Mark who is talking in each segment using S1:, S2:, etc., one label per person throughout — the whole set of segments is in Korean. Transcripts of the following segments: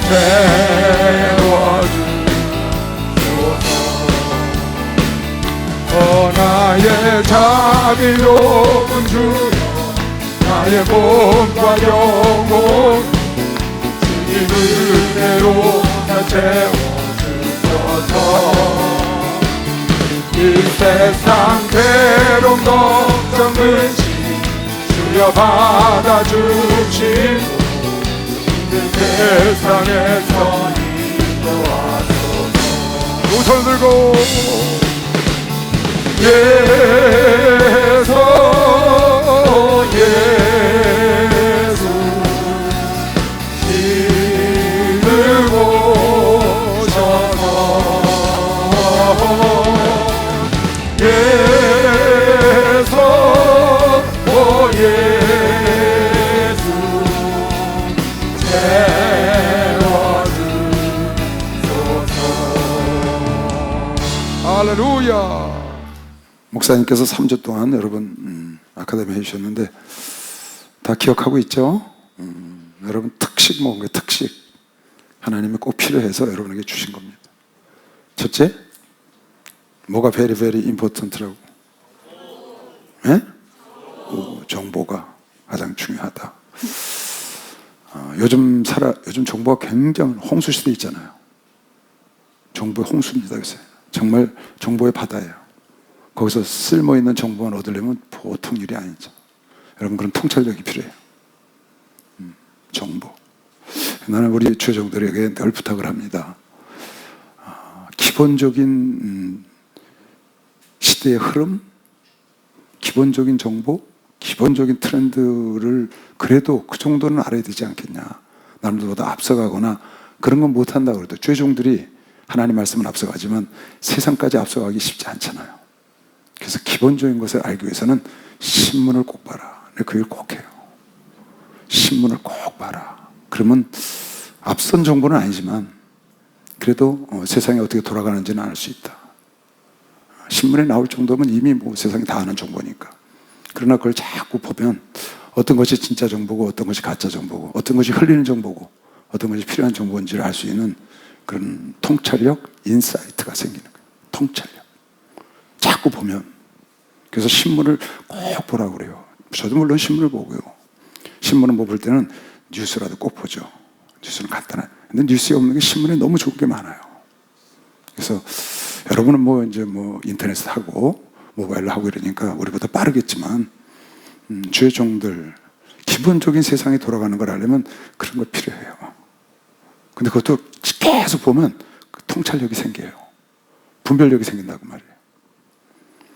S1: 세워주소서. 나의 자비로운 주여, 나의 몸과 영혼 주님 은혜로 나 채워주소서. 이 세상 괴로움 걱정 근심 주여 받아주시고 힘든 세상에서 인도하소서. 두 손 들고 예수 예수 이름 오셔서 예수 오 예수 채워주소서. 할렐루야. 목사님께서 3주 동안 여러분 아카데미 해주셨는데 다 기억하고 있죠? 여러분 특식 먹은 게 특식 하나님이 꼭 필요해서 여러분에게 주신 겁니다. 첫째, 뭐가 very very important라고? 네? 정보가 가장 중요하다. 요즘 정보가 굉장히 홍수 시대 있잖아요. 정보의 홍수입니다. 그래서 정말 정보의 바다예요. 거기서 쓸모있는 정보만 얻으려면 보통 일이 아니죠. 여러분, 그런 통찰력이 필요해요. 정보. 나는 우리 주여종들에게 늘 부탁을 합니다. 기본적인 시대의 흐름, 기본적인 정보, 기본적인 트렌드를 그래도 그 정도는 알아야 되지 않겠냐. 남들보다 앞서가거나 그런 건 못한다고 그래도 주여종들이 하나님 말씀은 앞서가지만 세상까지 앞서가기 쉽지 않잖아요. 그래서 기본적인 것을 알기 위해서는 신문을 꼭 봐라. 그 얘기를 꼭 해요. 신문을 꼭 봐라. 그러면 앞선 정보는 아니지만 그래도 세상이 어떻게 돌아가는지는 알 수 있다. 신문에 나올 정도면 이미 뭐 세상이 다 아는 정보니까. 그러나 그걸 자꾸 보면 어떤 것이 진짜 정보고 어떤 것이 가짜 정보고 어떤 것이 흘리는 정보고 어떤 것이 필요한 정보인지를 알 수 있는 그런 통찰력, 인사이트가 생기는 거예요. 통찰력. 자꾸 보면. 그래서 신문을 꼭 보라고 그래요. 저도 물론 신문을 보고요. 신문은 뭐 볼 때는 뉴스라도 꼭 보죠. 뉴스는 간단해. 근데 뉴스에 없는 게 신문에 너무 좋은 게 많아요. 그래서 여러분은 뭐 이제 뭐 인터넷 하고 모바일로 하고 이러니까 우리보다 빠르겠지만 주의 종들 기본적인 세상이 돌아가는 걸 알려면 그런 거 필요해요. 근데 그것도 계속 보면 그 통찰력이 생겨요. 분별력이 생긴다고 말이에요.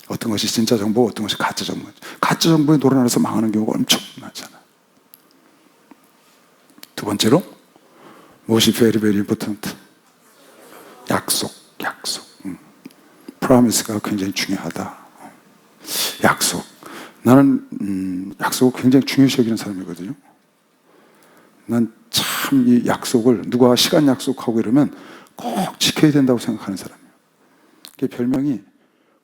S1: 어떤 것이 진짜 정보, 어떤 것이 가짜 정보. 가짜 정보에 놀아나서 망하는 경우가 엄청 많잖아요. 두 번째로 무엇이 very very important? 약속. promise가 굉장히 중요하다. 약속. 나는 약속을 굉장히 중요시 여기는 사람이거든요. 난 참 이 약속을 누가 시간 약속하고 이러면 꼭 지켜야 된다고 생각하는 사람이에요. 그 별명이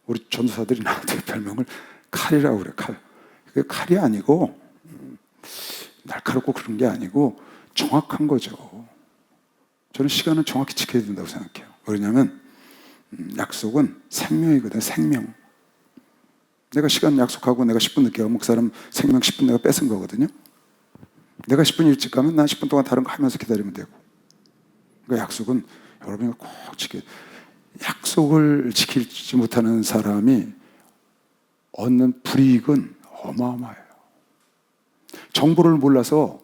S1: 우리 전도사들이 나한테 별명을 칼이라고 그래요. 칼. 그게 칼이 아니고 날카롭고 그런 게 아니고 정확한 거죠. 저는 시간은 정확히 지켜야 된다고 생각해요. 왜냐하면 약속은 생명이거든요. 생명. 내가 시간 약속하고 내가 10분 늦게 가면 그 사람 생명 10분 내가 뺏은 거거든요. 내가 10분 일찍 가면 난 10분 동안 다른 거 하면서 기다리면 되고. 그러니까 약속은 여러분이 꼭 지켜야 돼요. 약속을 지키지 못하는 사람이 얻는 불이익은 어마어마해요. 정보를 몰라서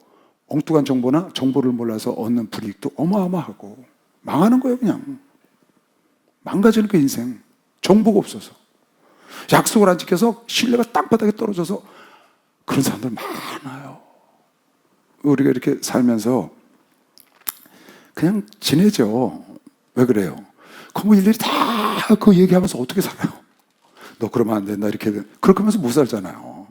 S1: 엉뚱한 정보나 정보를 몰라서 얻는 불이익도 어마어마하고 망하는 거예요. 그냥 망가지는 그 인생. 정보가 없어서 약속을 안 지켜서 신뢰가 땅바닥에 떨어져서 그런 사람들 많아요. 우리가 이렇게 살면서 그냥 지내죠. 왜 그래요? 그 일일이 다 그 얘기하면서 어떻게 살아요? 너 그러면 안 된다 이렇게 그렇게 하면서 못 살잖아요.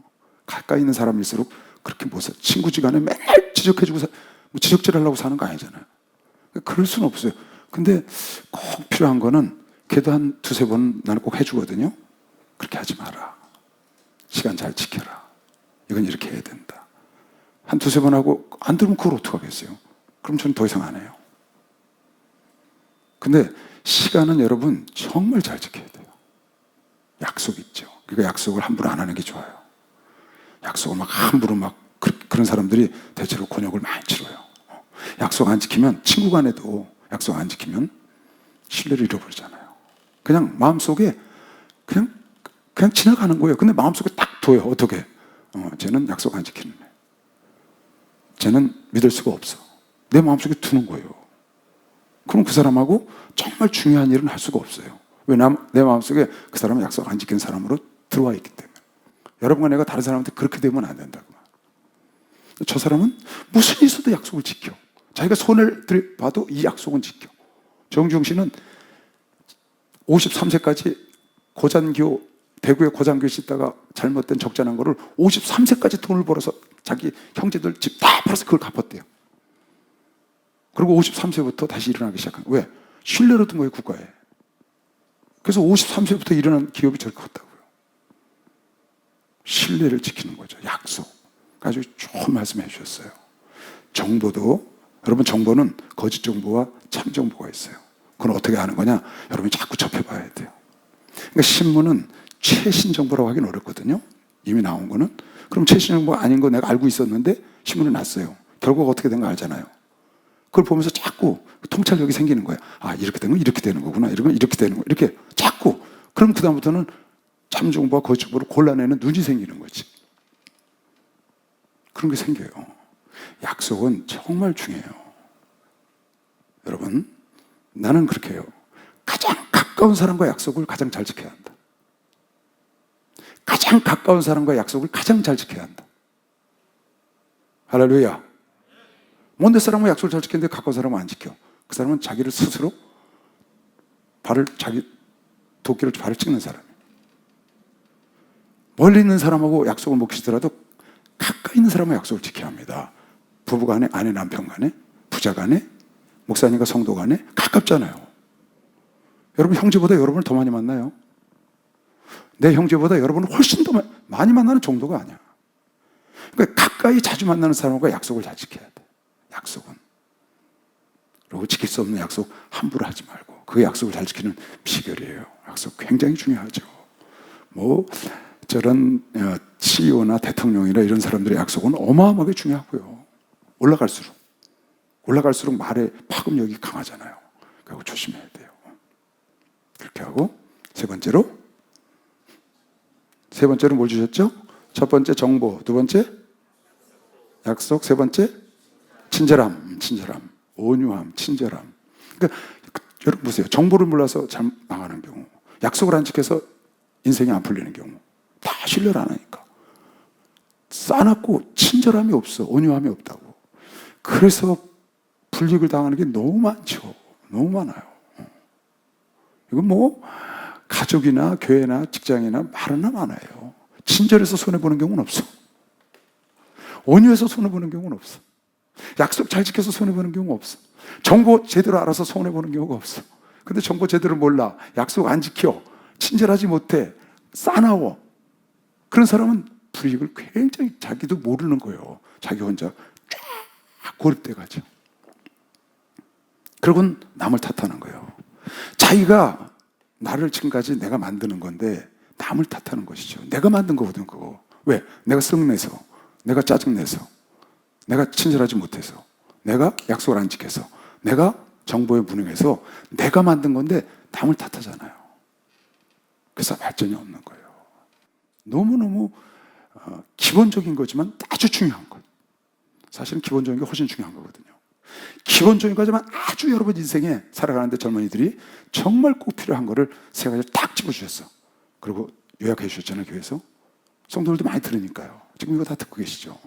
S1: 가까이 있는 사람일수록 그렇게 못 살. 친구지간에 맨날 지적해주고 뭐 지적질하려고 사는 거 아니잖아요. 그럴 수는 없어요. 근데 꼭 필요한 거는 걔도 한 두세 번 나는 꼭 해주거든요. 그렇게 하지 마라. 시간 잘 지켜라. 이건 이렇게 해야 된다. 한 두세 번 하고 안 들으면 그걸 어떡하겠어요? 그럼 저는 더 이상 안 해요. 근데 시간은 여러분 정말 잘 지켜야 돼요. 약속 있죠. 그러니까 약속을 함부로 안 하는 게 좋아요. 약속을 막 함부로 막 그런 사람들이 대체로 곤욕을 많이 치러요. 약속 안 지키면, 친구 간에도 약속 안 지키면 신뢰를 잃어버리잖아요. 그냥 마음속에 그냥 지나가는 거예요. 근데 마음속에 딱 둬요. 어떻게? 쟤는 약속 안 지키는 애. 쟤는 믿을 수가 없어. 내 마음속에 두는 거예요. 그럼 그 사람하고 정말 중요한 일은 할 수가 없어요. 왜? 내 마음속에 그 사람은 약속 안 지키는 사람으로 들어와 있기 때문에. 여러분과 내가 다른 사람한테 그렇게 되면 안 된다고. 저 사람은 무슨 일 있어도 약속을 지켜. 자기가 손해를 봐도 이 약속은 지켜. 정주영 씨는 53세까지 대구의 고장교에 있다가 잘못된 적자난 거를 53세까지 돈을 벌어서 자기 형제들 집 다 팔아서 그걸 갚았대요. 그리고 53세부터 다시 일어나기 시작한 거예요. 왜? 신뢰를 얻은 거예요, 국가에. 그래서 53세부터 일어난 기업이 저렇게 컸다고요. 신뢰를 지키는 거죠. 약속. 아주 좋은 말씀해 주셨어요. 정보도, 여러분 정보는 거짓 정보와 참 정보가 있어요. 그건 어떻게 하는 거냐? 여러분이 자꾸 접해봐야 돼요. 그러니까 신문은 최신 정보라고 하긴 어렵거든요. 이미 나온 거는. 그럼 최신 정보가 아닌 거 내가 알고 있었는데 신문에 났어요. 결과가 어떻게 된 거 알잖아요. 그걸 보면서 자꾸 통찰력이 생기는 거예요. 아, 이렇게 되면 이렇게 되는 거구나. 이러면 이렇게 되는 거. 이렇게 자꾸. 그럼 그다음부터는 참 정보와 거짓 정보를 골라내는 눈이 생기는 거지. 그런 게 생겨요. 약속은 정말 중요해요. 여러분, 나는 그렇게 해요. 가장 가까운 사람과 약속을 가장 잘 지켜야 한다. 가장 가까운 사람과 약속을 가장 잘 지켜야 한다. 할렐루야. 먼 사람과 약속을 잘 지키는데 가까운 사람은 안 지켜. 그 사람은 자기를 스스로 자기 도끼를 발을 찍는 사람이에요. 멀리 있는 사람하고 약속을 못 지키더라도 가까이 있는 사람과 약속을 지켜야 합니다. 부부 간에, 아내 남편 간에, 부자 간에, 목사님과 성도 간에 가깝잖아요. 여러분 형제보다 여러분을 더 많이 만나요. 내 형제보다 여러분을 훨씬 더 많이 만나는 정도가 아니야. 그러니까 가까이 자주 만나는 사람과 약속을 잘 지켜야 돼. 약속은. 그리고 지킬 수 없는 약속 함부로 하지 말고 그 약속을 잘 지키는 비결이에요. 약속 굉장히 중요하죠. 저런 CEO나 대통령이나 이런 사람들의 약속은 어마어마하게 중요하고요. 올라갈수록 말의 파급력이 강하잖아요. 그리고 조심해야 돼요. 그렇게 하고 세 번째로 뭘 주셨죠? 첫 번째 정보, 두 번째 약속, 세 번째 친절함, 온유함, 친절함. 그러니까 여러분 보세요. 정보를 몰라서 잘 망하는 경우, 약속을 안 지켜서 인생이 안 풀리는 경우, 다 신뢰를 안 하니까 싸납고 친절함이 없어, 온유함이 없다고. 그래서 불이익을 당하는 게 너무 많죠. 너무 많아요. 이건 가족이나 교회나 직장이나 말은 많아요. 친절해서 손해보는 경우는 없어. 온유해서 손해보는 경우는 없어. 약속 잘 지켜서 손해보는 경우가 없어. 정보 제대로 알아서 손해보는 경우가 없어. 근데 정보 제대로 몰라. 약속 안 지켜. 친절하지 못해. 싸나워. 그런 사람은 불이익을 굉장히 자기도 모르는 거예요. 자기 혼자 쫙 고립돼 가죠. 그러곤 남을 탓하는 거예요. 자기가 나를 지금까지 내가 만드는 건데 남을 탓하는 것이죠. 내가 만든 거거든, 그거. 왜? 내가 썩내서, 내가 짜증내서, 내가 친절하지 못해서, 내가 약속을 안 지켜서, 내가 정보에 무능해서 내가 만든 건데 남을 탓하잖아요. 그래서 발전이 없는 거예요. 너무너무 기본적인 거지만 아주 중요한 것. 사실은 기본적인 게 훨씬 중요한 거거든요. 기본적인 거지만 아주 여러분 인생에 살아가는데 젊은이들이 정말 꼭 필요한 거를 세 가지를 딱 집어주셨어. 그리고 요약해 주셨잖아요, 교회에서. 성도들도 많이 들으니까요. 지금 이거 다 듣고 계시죠.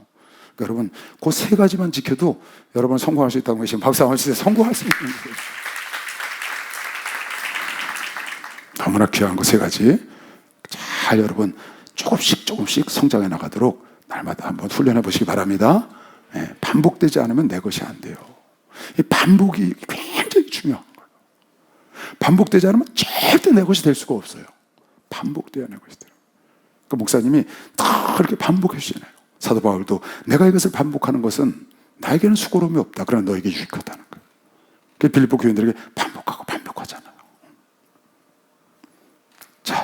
S1: 그러니까 여러분, 그 세 가지만 지켜도 여러분 성공할 수 있다고 계시면 박수 한번 주세요. 성공할 수 있는 거예요. 너무나 귀한 거 세 가지. 잘 여러분 조금씩 성장해 나가도록 날마다 한번 훈련해 보시기 바랍니다. 네, 반복되지 않으면 내 것이 안 돼요. 이 반복이 굉장히 중요한 거예요. 반복되지 않으면 절대 내 것이 될 수가 없어요. 반복돼야 내 것이 돼요. 그 목사님이 다 그렇게 반복해 주시잖아요. 사도 바울도 내가 이것을 반복하는 것은 나에게는 수고로움이 없다. 그러나 너에게 유익하다는 거예요. 그 빌립보 교인들에게 반복하고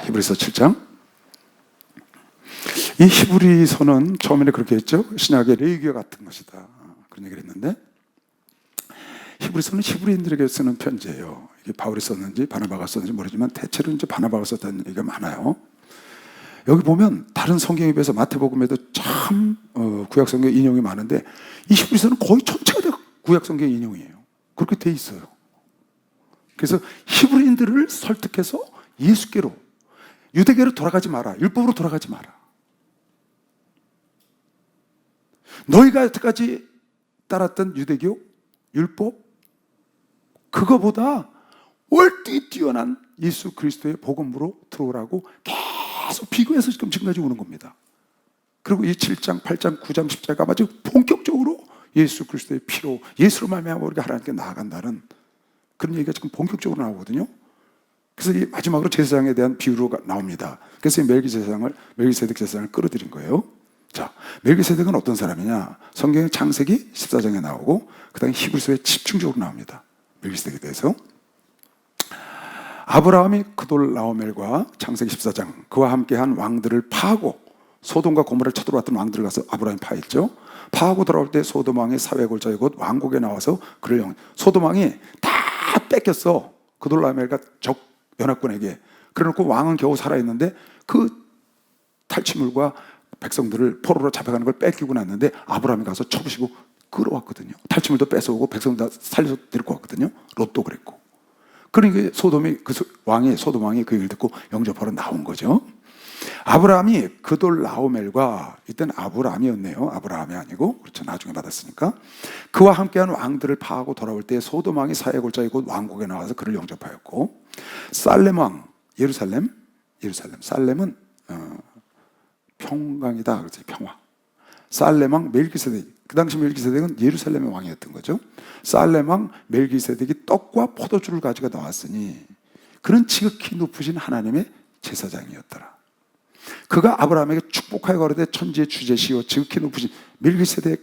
S1: 히브리서 7장. 이 히브리서는 처음에는 그렇게 했죠. 신약의 레위기와 같은 것이다, 그런 얘기를 했는데, 히브리서는 히브리인들에게 쓰는 편지예요. 이게 바울이 썼는지 바나바가 썼는지 모르지만 대체로 이제 바나바가 썼다는 얘기가 많아요. 여기 보면 다른 성경에 비해서 마태복음에도 참 구약 성경 인용이 많은데, 이 히브리서는 거의 전체가 다 구약 성경 인용이에요. 그렇게 돼 있어요. 그래서 히브리인들을 설득해서 예수께로, 유대계로 돌아가지 마라, 율법으로 돌아가지 마라. 너희가 여태까지 따랐던 유대교, 율법, 그거보다 월등히 뛰어난 예수 그리스도의 복음으로 들어오라고 계속 비교해서 지금까지 오는 겁니다. 그리고 이 7장, 8장, 9장, 10장가 아주 본격적으로 예수 그리스도의 피로, 예수로 말미암아 우리가 하나님께 나아간다는 그런 얘기가 지금 본격적으로 나오거든요. 그래서 이 마지막으로 제사장에 대한 비유로 나옵니다. 그래서 이 멜기세덱 제사장을 끌어들인 거예요. 자, 멜기세덱은 어떤 사람이냐? 성경의 창세기 14장에 나오고 그 다음에 히브리서에 집중적으로 나옵니다. 멜기세덱에 대해서. 아브라함이 그돌라오멜과 창세기 14장 그와 함께한 왕들을 파하고 소돔과 고모라를 쳐들어왔던 왕들을 가서 아브라함이 파했죠. 파하고 돌아올 때 소돔 왕의 사회골짜기 곧 왕국에 나와서 그를 소돔 왕이 다 뺏겼어. 그돌라오멜과 적 연합군에게. 그래놓고 왕은 겨우 살아있는데 그 탈취물과 백성들을 포로로 잡혀가는 걸 뺏기고 났는데 아브라함이 가서 쳐부시고 끌어왔거든요. 탈취물도 뺏어오고 백성도 다 살려서 데리고 왔거든요. 롯도 그랬고. 그러니까 소돔 왕이 그 얘기를 듣고 영접하러 나온 거죠. 아브라함이 그돌라오멜과, 이때는 아브라함이었네요. 아브라함이 아니고, 그렇죠. 나중에 받았으니까. 그와 함께한 왕들을 파하고 돌아올 때 소돔 왕이 사회 골짜기 곧 왕국에 나와서 그를 영접하였고, 살렘 왕, 살렘은 평강이다, 그렇지, 평화. 살렘 왕 멜기세덱, 그 당시 멜기세덱은 예루살렘의 왕이었던 거죠. 살렘 왕 멜기세덱이 떡과 포도주를 가지고 나왔으니 그는 지극히 높으신 하나님의 제사장이었더라. 그가 아브라함에게 축복하여 가로되 천지의 주제시요 지극히 높으신 멜기세덱,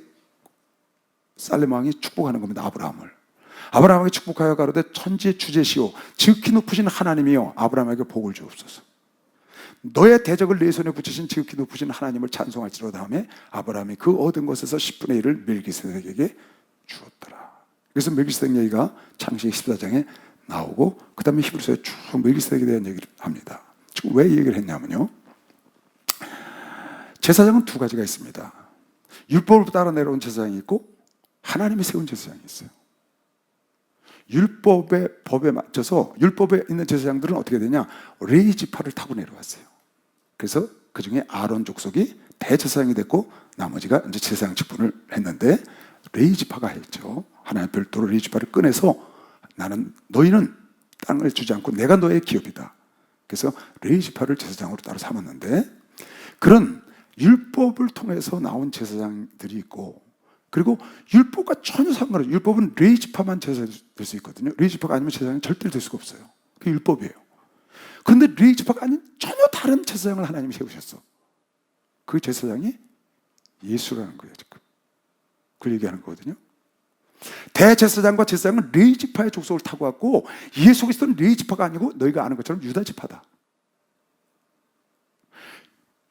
S1: 살렘 왕이 축복하는 겁니다. 아브라함에게 축복하여 가로되 천지의 주제시요 지극히 높으신 하나님이여 아브라함에게 복을 주옵소서. 너의 대적을 네 손에 붙이신 지극히 높으신 하나님을 찬송할지로다 하며 아브라함이 그 얻은 것에서 10분의 1을 멜기세덱에게 주었더라. 그래서 멜기세덱 얘기가 창세기 14장에 나오고 그 다음에 히브리서에 쭉 멜기세덱에 대한 얘기를 합니다. 지금 왜 이 얘기를 했냐면요, 제사장은 두 가지가 있습니다. 율법을 따라 내려온 제사장이 있고 하나님이 세운 제사장이 있어요. 율법의 법에 맞춰서 율법에 있는 제사장들은 어떻게 되냐, 레위 지파를 타고 내려왔어요. 그래서 그 중에 아론 족속이 대제사장이 됐고 나머지가 이제 제사장 직분을 했는데 레위 지파가 했죠. 하나님 별도로 레위 지파를 꺼내서 너희는 땅을 주지 않고 내가 너의 기업이다. 그래서 레위 지파를 제사장으로 따로 삼았는데, 그런 율법을 통해서 나온 제사장들이 있고, 그리고 율법과 전혀 상관없어요. 율법은 레위 지파만 제사장이 될 수 있거든요. 레위 지파가 아니면 제사장이 절대로 될 수가 없어요. 그게 율법이에요. 그런데 레위 지파가 아닌 전혀 다른 제사장을 하나님이 세우셨어. 그 제사장이 예수라는 거예요. 지금 그걸 얘기하는 거거든요. 대제사장과 제사장은 레위 지파의 족속을 타고 왔고, 예수 그리스도는 레위 지파가 아니고 너희가 아는 것처럼 유다 지파다.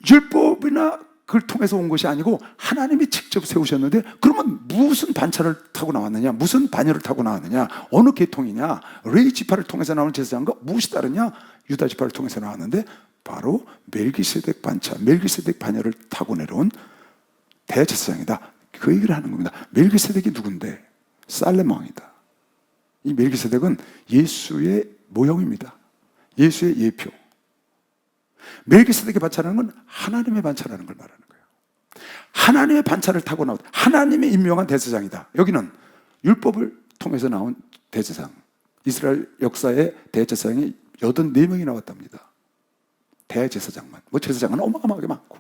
S1: 율법이나 그걸 통해서 온 것이 아니고 하나님이 직접 세우셨는데, 그러면 무슨 반차를 타고 나왔느냐, 무슨 반열을 타고 나왔느냐, 어느 계통이냐, 레위 지파를 통해서 나온 제사장과 무엇이 다르냐, 유다 지파를 통해서 나왔는데 바로 멜기세덱 반차, 멜기세덱 반열을 타고 내려온 대제사장이다. 그 얘기를 하는 겁니다. 멜기세덱이 누군데? 살렘 왕이다. 이 멜기세덱은 예수의 모형입니다. 예수의 예표. 멜기세덱의 반차라는 건 하나님의 반차라는 걸 말하는 거예요. 하나님의 반차를 타고 나온 하나님의 임명한 대제사장이다. 여기는 율법을 통해서 나온 대제사장, 이스라엘 역사의 대제사장이 84명이 나왔답니다. 대제사장만. 제사장은 어마어마하게 많고,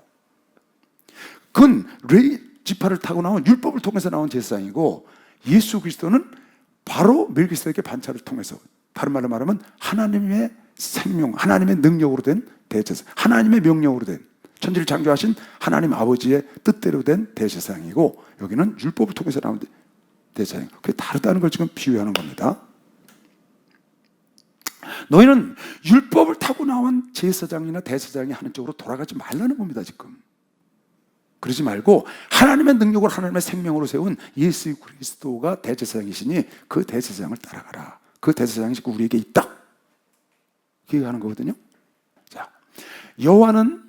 S1: 그건 레위 지파를 타고 나온 율법을 통해서 나온 제사장이고, 예수 그리스도는 바로 멜기세덱의 반차를 통해서, 다른 말로 말하면 하나님의 생명, 하나님의 능력으로 된 대제사장, 하나님의 명령으로 된, 천지를 창조하신 하나님 아버지의 뜻대로 된 대제사장이고, 여기는 율법을 통해서 나온 대제사장. 그게 다르다는 걸 지금 비유하는 겁니다. 너희는 율법을 타고 나온 제사장이나 대제사장이 하는 쪽으로 돌아가지 말라는 겁니다. 지금 그러지 말고 하나님의 능력으로 하나님의 생명으로 세운 예수 그리스도가 대제사장이시니 그 대제사장을 따라가라. 그 대제사장이 지금 우리에게 있다, 이렇게 하는 거거든요. 자, 여호와는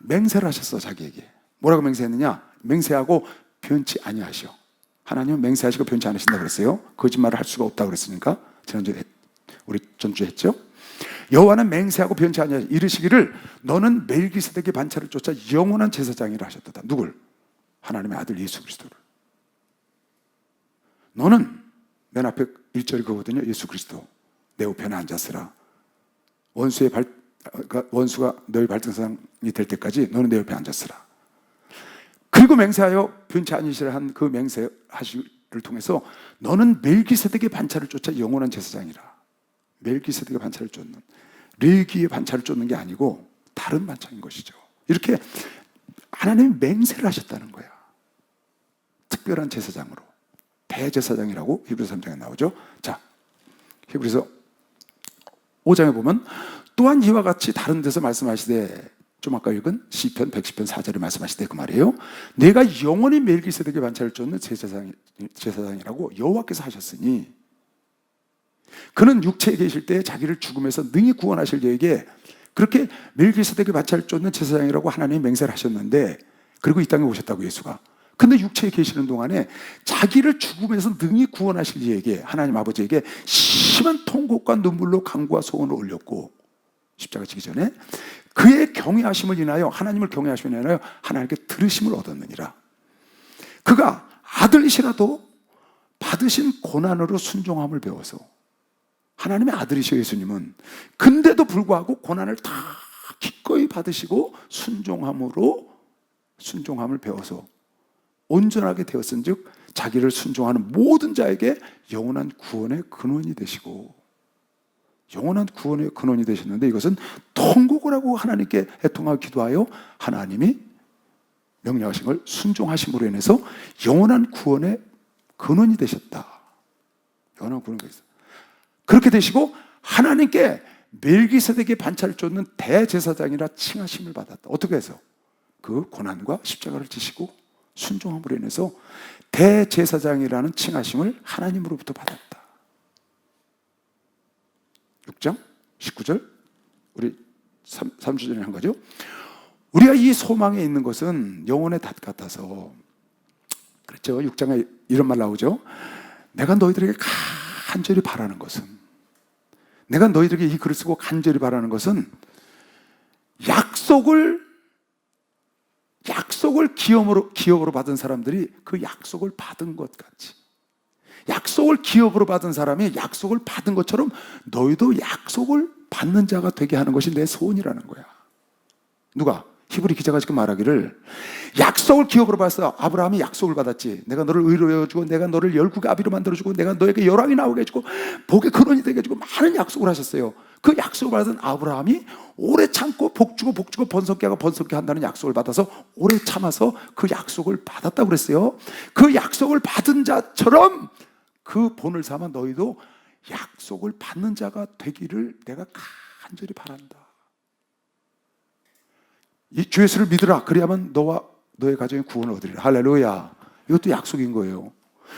S1: 맹세를 하셨어. 자기에게 뭐라고 맹세했느냐? 맹세하고 변치 아니하시오. 하나님은 맹세하시고 변치 않으신다고 그랬어요. 거짓말을 할 수가 없다고 그랬으니까 지난주에 우리 전주에 했죠. 여호와는 맹세하고 변치 아니하시오. 이르시기를 너는 멜기세덱의 반차를 쫓아 영원한 제사장이라 하셨다. 누굴? 하나님의 아들 예수 그리스도를. 너는 맨 앞에 1절이 그거거든요. 예수 그리스도 내 우편에 앉았으라. 원수가 너희 발등상이 될 때까지 너는 내 옆에 앉았으라. 그리고 맹세하여 변치 아니시라 한 그 맹세하시를 통해서 너는 멜기세덱의 반차를 쫓아 영원한 제사장이라. 멜기세덱의 반차를 쫓는, 레위기의 반차를 쫓는 게 아니고 다른 반차인 것이죠. 이렇게 하나님이 맹세를 하셨다는 거야. 특별한 제사장으로, 대제사장이라고 히브리서 3장에 나오죠. 자, 히브리서 5장에 보면 또한 이와 같이 다른 데서 말씀하시되, 좀 아까 읽은 시편 110편 4절에 말씀하시되 그 말이에요. 내가 영원히 멜기세덱의 반차를 쫓는 제사장이라고 여호와께서 하셨으니, 그는 육체에 계실 때 자기를 죽음에서 능히 구원하실 이에게 그렇게 멜기세덱의 반차를 쫓는 제사장이라고 하나님이 맹세를 하셨는데, 그리고 이 땅에 오셨다고 예수가. 근데 육체에 계시는 동안에 자기를 죽음에서 능히 구원하실 이에게, 하나님 아버지에게 심한 통곡과 눈물로 간구와 소원을 올렸고, 십자가 지기 전에 그의 경외하심을 인하여, 하나님을 경외하심을 인하여 하나님께 들으심을 얻었느니라. 그가 아들이시라도 받으신 고난으로 순종함을 배워서, 하나님의 아들이셔 예수님은, 근데도 불구하고 고난을 다 기꺼이 받으시고 순종함을 배워서 온전하게 되었은즉 자기를 순종하는 모든 자에게 영원한 구원의 근원이 되시고, 영원한 구원의 근원이 되셨는데, 이것은 통곡을 하고 하나님께 애통하고 기도하여 하나님이 명령하신 걸 순종하심으로 인해서 영원한 구원의 근원이 되셨다. 영원한 구원이 되셨다. 그렇게 되시고 하나님께 멜기세덱의 반차를 쫓는 대제사장이라 칭하심을 받았다. 어떻게 해서? 그 고난과 십자가를 지시고 순종함으로 인해서 대제사장이라는 칭하심을 하나님으로부터 받았다. 6장 19절, 우리 3주 전에 한 거죠. 우리가 이 소망에 있는 것은 영혼의 닷 같아서, 그렇죠. 6장에 이런 말 나오죠. 내가 너희들에게 간절히 바라는 것은, 내가 너희들에게 이 글을 쓰고 간절히 바라는 것은 약속을 기업으로 받은 사람들이 그 약속을 받은 것 같이, 약속을 기업으로 받은 사람이 약속을 받은 것처럼 너희도 약속을 받는 자가 되게 하는 것이 내 소원이라는 거야. 누가? 히브리 기자가 지금 말하기를, 약속을 기업으로 받았어. 아브라함이 약속을 받았지. 내가 너를 의로 여주고, 내가 너를 열국의 아비로 만들어주고, 내가 너에게 열왕이 나오게 해주고, 복의 근원이 되게 해주고, 많은 약속을 하셨어요. 그 약속을 받은 아브라함이 오래 참고 복주고 번성케 하고 번성케 한다는 약속을 받아서 오래 참아서 그 약속을 받았다고 그랬어요. 그 약속을 받은 자처럼 그 본을 삼아 너희도 약속을 받는 자가 되기를 내가 간절히 바란다. 이 주 예수를 믿으라. 그래야만 너와 너의 가정이 구원을 얻으리라. 할렐루야. 이것도 약속인 거예요.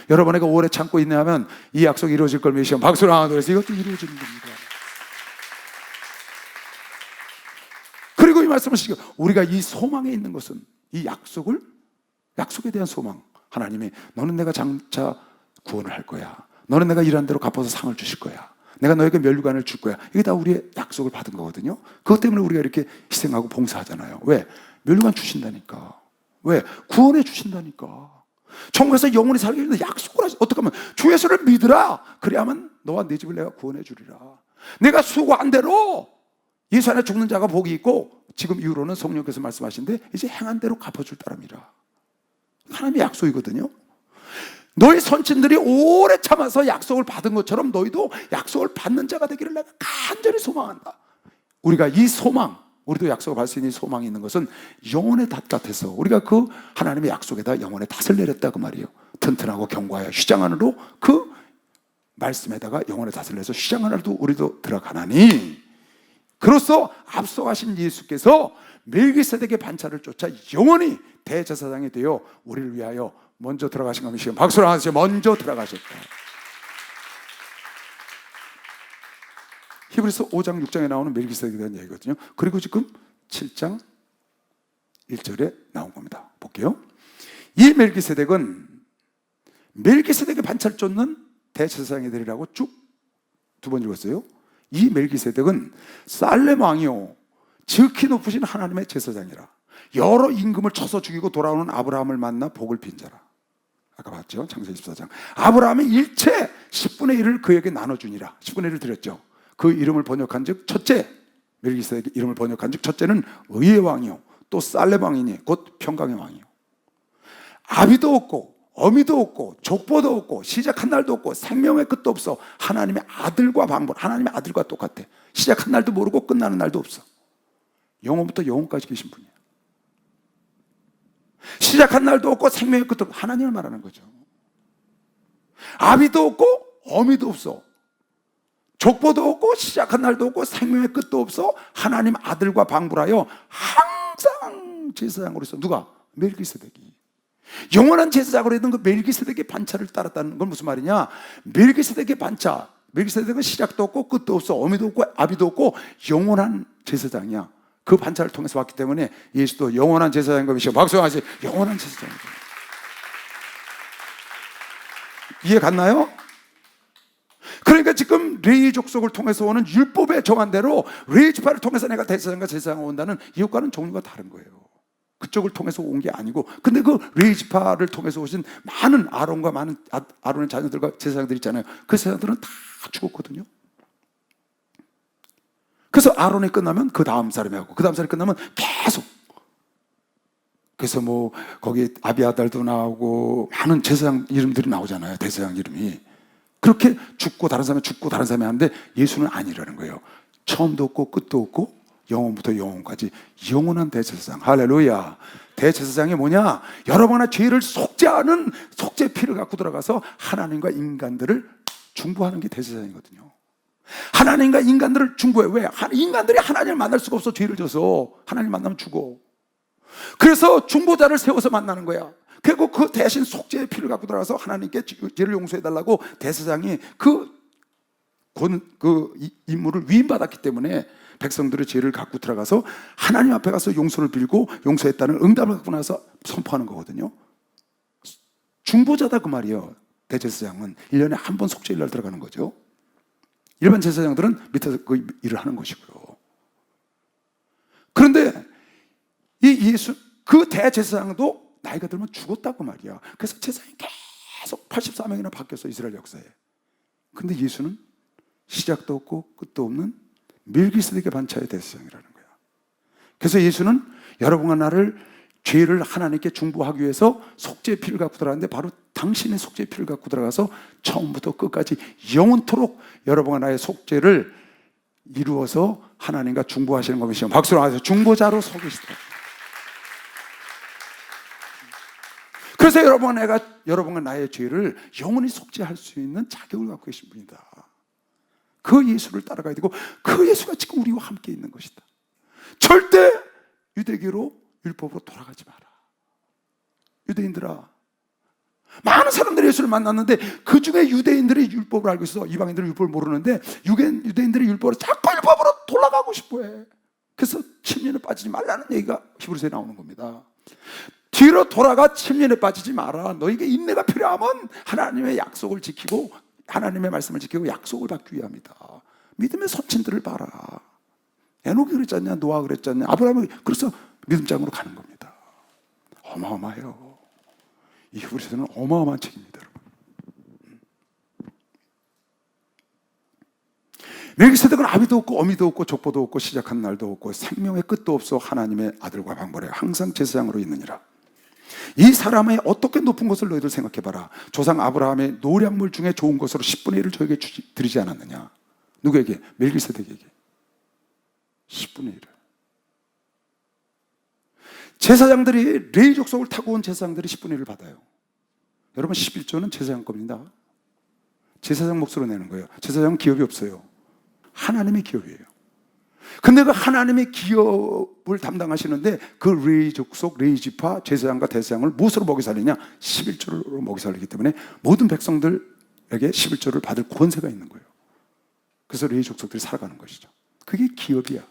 S1: 여러분에게 오래 참고 있냐면 이 약속이 이루어질 걸 믿으시면 박수를 하나 해서 이것도 이루어지는 겁니다. 그리고 이 말씀을 하시고, 우리가 이 소망에 있는 것은, 이 약속에 대한 소망. 하나님이 너는 내가 장차 구원을 할 거야. 너는 내가 일한 대로 갚아서 상을 주실 거야. 내가 너에게 면류관을 줄 거야. 이게 다 우리의 약속을 받은 거거든요. 그것 때문에 우리가 이렇게 희생하고 봉사하잖아요. 왜? 면류관 주신다니까. 왜? 구원해 주신다니까. 천국에서 영원히 살게 하는 약속을 하시. 어떻게 하면? 주 예수를 믿으라. 그래야만 너와 네 집을 내가 구원해 주리라. 내가 수고한 대로 예수 안에 죽는 자가 복이 있고, 지금 이후로는 성령께서 말씀하신데 이제 행한 대로 갚아줄 따름이라. 하나님의 약속이거든요. 너희 선친들이 오래 참아서 약속을 받은 것처럼 너희도 약속을 받는 자가 되기를 내가 간절히 소망한다. 우리가 이 소망, 우리도 약속을 받을 수 있는 소망이 있는 것은 영혼의 닷 같아서 우리가 그 하나님의 약속에다 영혼의 닷을 내렸다 그 말이에요. 튼튼하고 견고하여 휘장 안으로 그 말씀에다가 영혼을 다스려서 시장한 날도 우리도 들어가나니, 그로써 앞서가신 예수께서 멜기세덱의 반차를 쫓아 영원히 대제사장이 되어 우리를 위하여 먼저 들어가신 겁니다. 박수를 하세요. 먼저 들어가셨다. 히브리서 5장 6장에 나오는 멜기세덱에 대한 얘기거든요. 그리고 지금 7장 1절에 나온 겁니다. 볼게요. 이 멜기세덱은 멜기세덱의 반차를 쫓는 대제사장이 되리라고 쭉 두 번 읽었어요. 이 멜기세덱은 살렘 왕이요 지극히 높으신 하나님의 제사장이라. 여러 임금을 쳐서 죽이고 돌아오는 아브라함을 만나 복을 빈 자라. 아까 봤죠? 창세기 14장. 아브라함의 일체 10분의 1을 그에게 나눠주니라. 10분의 1을 드렸죠. 그 이름을 번역한 즉 첫째, 멜기세덱의 이름을 번역한 즉 첫째는 의의 왕이요 또 살렘 왕이니 곧 평강의 왕이요. 아비도 없고 어미도 없고 족보도 없고 시작한 날도 없고 생명의 끝도 없어. 하나님의 아들과 방불, 하나님의 아들과 똑같아. 시작한 날도 모르고 끝나는 날도 없어. 영원부터 영원까지 계신 분이에요. 시작한 날도 없고 생명의 끝도 없고 하나님을 말하는 거죠. 아비도 없고 어미도 없어. 족보도 없고 시작한 날도 없고 생명의 끝도 없어. 하나님 아들과 방불하여 항상 제사장으로 있어. 누가? 멜기세덱이. 영원한 제사장으로 있던 그 멜기세덱의 반차를 따랐다는 건 무슨 말이냐? 멜기세덱의 반차, 멜기세덱은 시작도 없고 끝도 없어. 어미도 없고 아비도 없고 영원한 제사장이야. 그 반차를 통해서 왔기 때문에 예수도 영원한 제사장인 것이죠. 박수하세요. 영원한 제사장이죠. 이해 갔나요? 그러니까 지금 레위 족속을 통해서 오는 율법에 정한 대로 레위 지파를 통해서 내가 대제사장과 제사장이 온다는 이것과는 종류가 다른 거예요. 그쪽을 통해서 온 게 아니고, 근데 그 레위 지파를 통해서 오신 많은 아론과 많은 아론의 자녀들과 제사장들 있잖아요. 그 제사장들은 다 죽었거든요. 그래서 아론이 끝나면 그 다음 사람이 하고, 그 다음 사람이 끝나면 계속. 그래서 뭐 거기 아비아달도 나오고 많은 제사장 이름들이 나오잖아요. 대제사장 이름이. 그렇게 죽고 다른 사람이 죽고 다른 사람이 하는데 예수는 아니라는 거예요. 처음도 없고 끝도 없고 영원부터 영원까지 영원한 대제사장. 할렐루야. 대제사장이 뭐냐? 여러분의 죄를 속죄하는 속죄 피를 갖고 들어가서 하나님과 인간들을 중보하는 게 대제사장이거든요. 하나님과 인간들을 중보해. 왜? 인간들이 하나님을 만날 수가 없어. 죄를 져서. 하나님 만나면 죽어. 그래서 중보자를 세워서 만나는 거야. 그리고 그 대신 속죄의 피를 갖고 들어가서 하나님께 죄를 용서해달라고 대제사장이 그 임무를 위임받았기 때문에 백성들의 죄를 갖고 들어가서 하나님 앞에 가서 용서를 빌고 용서했다는 응답을 갖고 나서 선포하는 거거든요. 중보자다 그 말이에요. 대제사장은 1년에 한 번 속죄일 날 들어가는 거죠. 일반 제사장들은 밑에서 그 일을 하는 것이고요. 그런데 이 예수, 그 대제사장도 나이가 들면 죽었다고 말이야. 그래서 제사장이 계속 84명이나 바뀌었어, 이스라엘 역사에. 근데 예수는 시작도 없고 끝도 없는 멜기세덱의 반차의 대제사장이라는 거야. 그래서 예수는 여러분과 나를 죄를 하나님께 중보하기 위해서 속죄의 피를 갖고 들어갔는데 바로 당신의 속죄의 피를 갖고 들어가서 처음부터 끝까지 영원토록 여러분과 나의 속죄를 이루어서 하나님과 중보하시는 것이죠. 박수로 하세요. 중보자로 서 계시다. 그래서 여러분과 나의 죄를 영원히 속죄할 수 있는 자격을 갖고 계신 분이다. 그 예수를 따라가야 되고 그 예수가 지금 우리와 함께 있는 것이다. 절대 유대교로 율법으로 돌아가지 마라. 유대인들아, 많은 사람들이 예수를 만났는데 그 중에 유대인들이 율법을 알고 있어. 이방인들은 율법을 모르는데 유대인들이 율법으로 자꾸 율법으로 돌아가고 싶어해. 그래서 침륜에 빠지지 말라는 얘기가 히브리서에 나오는 겁니다. 뒤로 돌아가 침륜에 빠지지 마라. 너에게 인내가 필요하면 하나님의 약속을 지키고 하나님의 말씀을 지키고 약속을 받기 위함이다. 믿음의 선친들을 봐라. 에녹이 그랬잖냐, 노아가 그랬잖냐, 아브라함이. 그래서 믿음장으로 가는 겁니다. 어마어마해요. 이 히브리서는 어마어마한 책입니다, 여러분. 멜기세덱은 아비도 없고 어미도 없고 족보도 없고 시작한 날도 없고 생명의 끝도 없어 하나님의 아들과 방벌에 항상 제사장으로 있느니라. 이 사람의 어떻게 높은 것을 너희들 생각해봐라. 조상 아브라함의 노량물 중에 좋은 것으로 10분의 1을 저에게 드리지 않았느냐. 누구에게? 멜기세덱에게 10분의 1을. 제사장들이 레위 족속을 타고 온 제사장들이 10분의 1을 받아요. 여러분 11조는 제사장 겁니다. 제사장 몫으로 내는 거예요. 제사장은 기업이 없어요. 하나님의 기업이에요. 근데 그 하나님의 기업을 담당하시는데 그 레위 족속, 레위 지파, 제사장과 대제사장을 무엇으로 먹이 살리냐? 11조로 먹이 살리기 때문에 모든 백성들에게 11조를 받을 권세가 있는 거예요. 그래서 레위 족속들이 살아가는 것이죠. 그게 기업이야.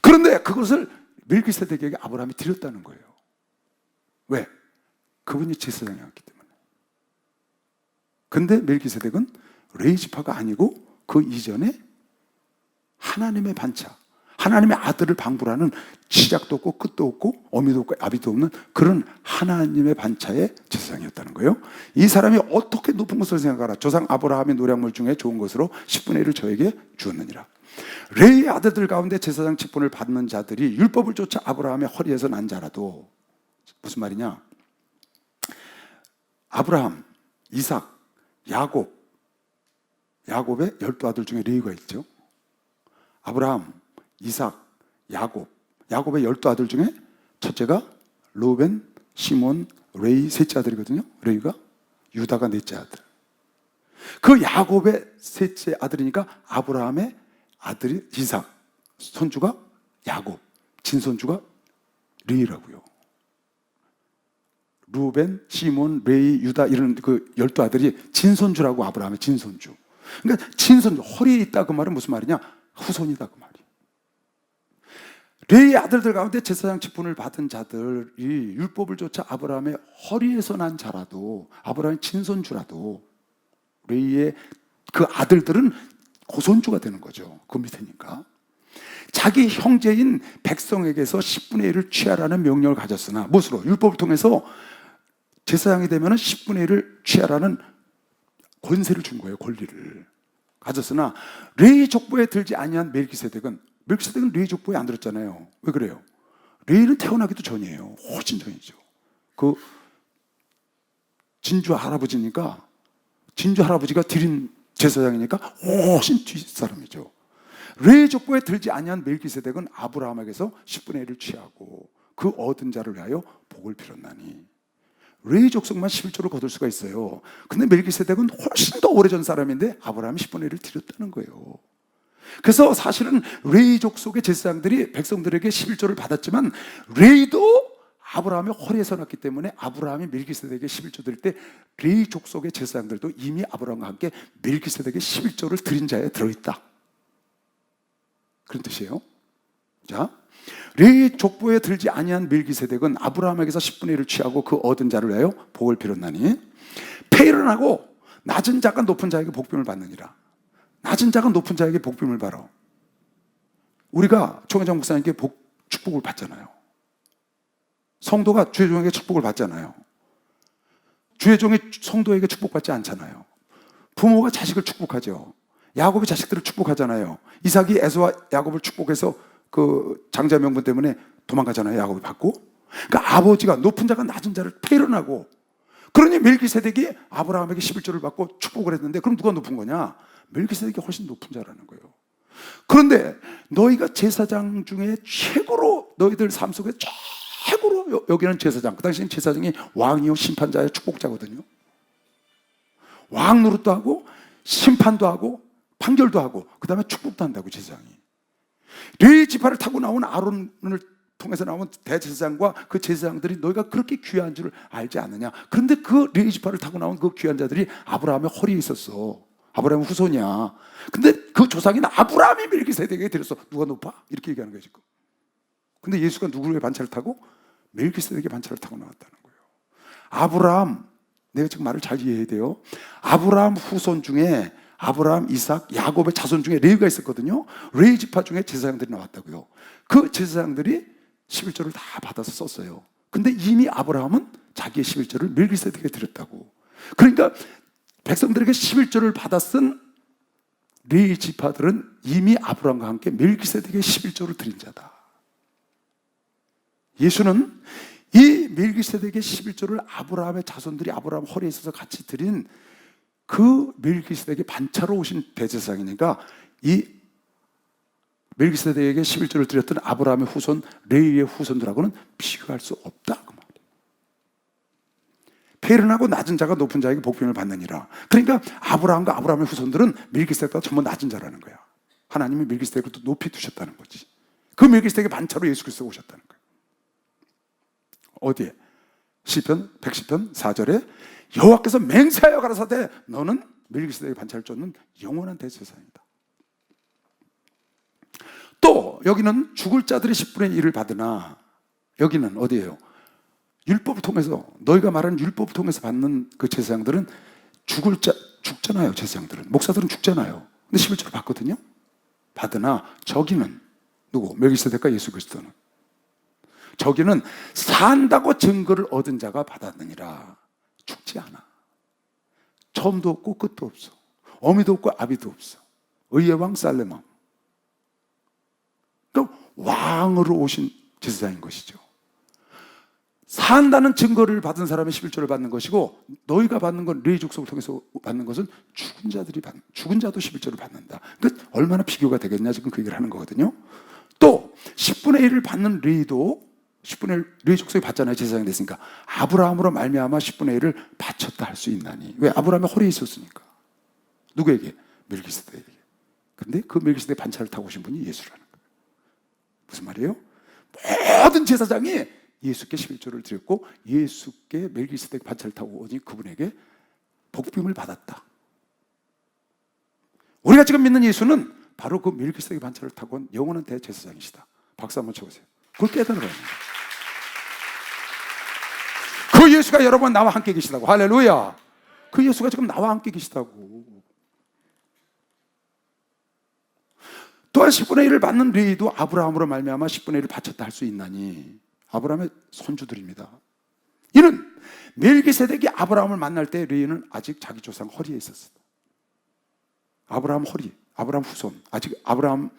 S1: 그런데 그것을 멜기세덱에게 아브라함이 드렸다는 거예요. 왜? 그분이 제사장이었기 때문에. 근데 멜기세덱은 레위 지파가 아니고 그 이전에 하나님의 반차, 하나님의 아들을 방불하는 시작도 없고 끝도 없고 어미도 없고 아비도 없는 그런 하나님의 반차의 제사장이었다는 거예요. 이 사람이 어떻게 높은 것을 생각하라. 조상 아브라함의 노량물 중에 좋은 것으로 10분의 1을 저에게 주었느니라. 레위 아들들 가운데 제사장 직분을 받는 자들이 율법을 쫓아 아브라함의 허리에서 난 자라도, 무슨 말이냐? 아브라함, 이삭, 야곱의 12아들 중에 레위가 있죠. 아브라함, 이삭, 야곱의 12아들 중에 첫째가 르우벤, 시몬, 레위 셋째 아들이거든요. 레위가 유다가 넷째 아들. 그 야곱의 셋째 아들이니까 아브라함의 아들이 이삭, 손주가 야곱, 친손주가 레위라고요. 르우벤, 시몬, 레위, 유다 이런 그 12아들이 친손주라고. 아브라함의 친손주. 그러니까 친손주, 허리에 있다 그 말은 무슨 말이냐? 후손이다 그 말이에요. 레위 아들들 가운데 제사장 직분을 받은 자들이 율법을 쫓아 아브라함의 허리에서 난 자라도, 아브라함의 친손주라도 레위의 그 아들들은 고손주가 되는 거죠. 그 밑에니까. 자기 형제인 백성에게서 10분의 1을 취하라는 명령을 가졌으나, 무엇으로? 율법을 통해서 제사장이 되면 10분의 1을 취하라는 권세를 준 거예요. 권리를 가졌으나 레위 족보에 들지 아니한 멜기세덱은 레위 족보에 안 들었잖아요. 왜 그래요? 레위는 태어나기도 전이에요. 훨씬 전이죠. 그 진주 할아버지니까, 진주 할아버지가 드린 제사장이니까 훨씬 뒷사람이죠. 레위 족보에 들지 아니한 멜기세덱은 아브라함에게서 10분의 1을 취하고 그 얻은 자를 위하여 복을 빌었나니. 레위 족속만 11조를 거둘 수가 있어요. 근데 멜기세덱은 훨씬 더 오래전 사람인데 아브라함이 10분의 1을 드렸다는 거예요. 그래서 사실은 레위 족속의 제사장들이 백성들에게 11조를 받았지만 레위도 아브라함의 허리에서 났기 때문에 아브라함이 멜기세덱에게 11조 드릴 때 레위 족속의 제사장들도 이미 아브라함과 함께 멜기세덱에게 11조를 드린 자에 들어있다. 그런 뜻이에요. 자, 레위 족보에 들지 아니한 멜기세덱은 아브라함에게서 10분의 1을 취하고 그 얻은 자를 위하여 복을 빌었나니 폐일은 하고 낮은 자가 높은 자에게 복빔을 받느니라. 낮은 자가 높은 자에게 복빔을 받아. 우리가 총회장 목사님께 축복을 받잖아요. 성도가 주의 종에게 축복을 받잖아요. 주의 종이 성도에게 축복받지 않잖아요. 부모가 자식을 축복하죠. 야곱이 자식들을 축복하잖아요. 이삭이 에서와 야곱을 축복해서 그 장자 명분 때문에 도망가잖아요. 야곱이 받고. 그러니까 아버지가 높은 자가 낮은 자를 패런하고, 그러니 멜기세덱이 아브라함에게 11조를 받고 축복을 했는데 그럼 누가 높은 거냐? 멜기세덱이 훨씬 높은 자라는 거예요. 그런데 너희가 제사장 중에 최고로, 너희들 삶 속에 최고로 여기는 제사장, 그 당시엔 제사장이 왕이요 심판자의 축복자거든요. 왕 노릇도 하고 심판도 하고 판결도 하고 그 다음에 축복도 한다고. 제사장이 레위 지파를 타고 나온 아론을 통해서 나온 대제사장과 그 제사장들이 너희가 그렇게 귀한 줄 알지 않느냐. 그런데 그 레위 지파를 타고 나온 그 귀한 자들이 아브라함의 허리에 있었어. 아브라함 후손이야. 근데 그 조상인 아브라함이 멜기세덱에게 드렸어. 누가 높아? 이렇게 얘기하는 거예요 지금. 근데 예수가 누구의 반차를 타고? 멜기세덱의 반차를 타고 나왔다는 거예요. 아브라함, 내가 지금 말을 잘 이해해야 돼요. 아브라함 후손 중에 아브라함, 이삭, 야곱의 자손 중에 레위가 있었거든요. 레위 지파 중에 제사장들이 나왔다고요. 그 제사장들이 11조를 다 받아서 썼어요. 근데 이미 아브라함은 자기의 11조를 멜기세덱에게 드렸다고. 그러니까 백성들에게 11조를 받아 쓴 레위 지파들은 이미 아브라함과 함께 멜기세덱에게 11조를 드린 자다. 예수는 이 멜기세덱의 11조를 아브라함의 자손들이 아브라함 허리에 있어서 같이 드린 그 멜기세덱의 반차로 오신 대제사장이니까 이 멜기세덱에게 11조를 드렸던 아브라함의 후손, 레위의 후손들하고는 비교할 수 없다 그 말이에요. 게으른하고 낮은 자가 높은 자에게 복병을 받느니라. 그러니까 아브라함과 아브라함의 후손들은 멜기세덱보다 전부 낮은 자라는 거야. 하나님이 멜기세덱을 또 높이 두셨다는 거지. 그 멜기세덱의 반차로 예수 그리스도가 오셨다는 거야. 어디에? 시편 110편 4절에 여호와께서 맹세하여 가라사대 너는 멜기세덱의 반차를 쫓는 영원한 대제사장이다. 또 여기는 죽을 자들이 10분의 1을 받으나 여기는 어디예요? 율법을 통해서, 너희가 말하는 율법을 통해서 받는 그 제사장들은 죽잖아요. 제사장들은, 목사들은 죽잖아요. 근데 11조를 받거든요. 받으나 저기는 누구? 멜기세덱과 예수 그리스도는, 저기는 산다고 증거를 얻은 자가 받았느니라. 죽지 않아. 처음도 없고 끝도 없어. 어미도 없고 아비도 없어. 의의 왕 살레망. 그러니까 왕으로 오신 제사장인 것이죠. 산다는 증거를 받은 사람이 11조를 받는 것이고, 너희가 받는 건, 레위 족속을 통해서 받는 것은 죽은 자도 11조를 받는다. 그러니까 얼마나 비교가 되겠냐, 지금 그 얘기를 하는 거거든요. 또 10분의 1을 받는 레위도 10분의 1, 레위 족속이 받잖아요. 제사장이 됐으니까. 아브라함으로 말미암아 10분의 1을 바쳤다 할 수 있나니. 왜? 아브라함의 허리에 있었으니까. 누구에게? 멜기세덱에게. 근데 그 멜기세덱 반차를 타고 오신 분이 예수라는 거예요. 무슨 말이에요? 모든 제사장이 예수께 11조를 드렸고, 예수께 멜기세덱 반차를 타고 오니 그분에게 복빔을 받았다. 우리가 지금 믿는 예수는 바로 그 멜기세덱 반차를 타고 온 영원한 대제사장이시다. 박수 한번 쳐보세요. 그걸 깨달아야 합니다. 그 예수가 여러분 나와 함께 계시다고. 할렐루야. 그 예수가 지금 나와 함께 계시다고. 또한 10분의 1을 받는 레위도 아브라함으로 말미암아 10분의 1을 바쳤다 할 수 있나니. 아브라함의 손주들입니다. 이는 멜기세덱이 아브라함을 만날 때 레위는 아직 자기 조상 허리에 있었어. 아브라함 허리, 아브라함 후손, 아직 아브라함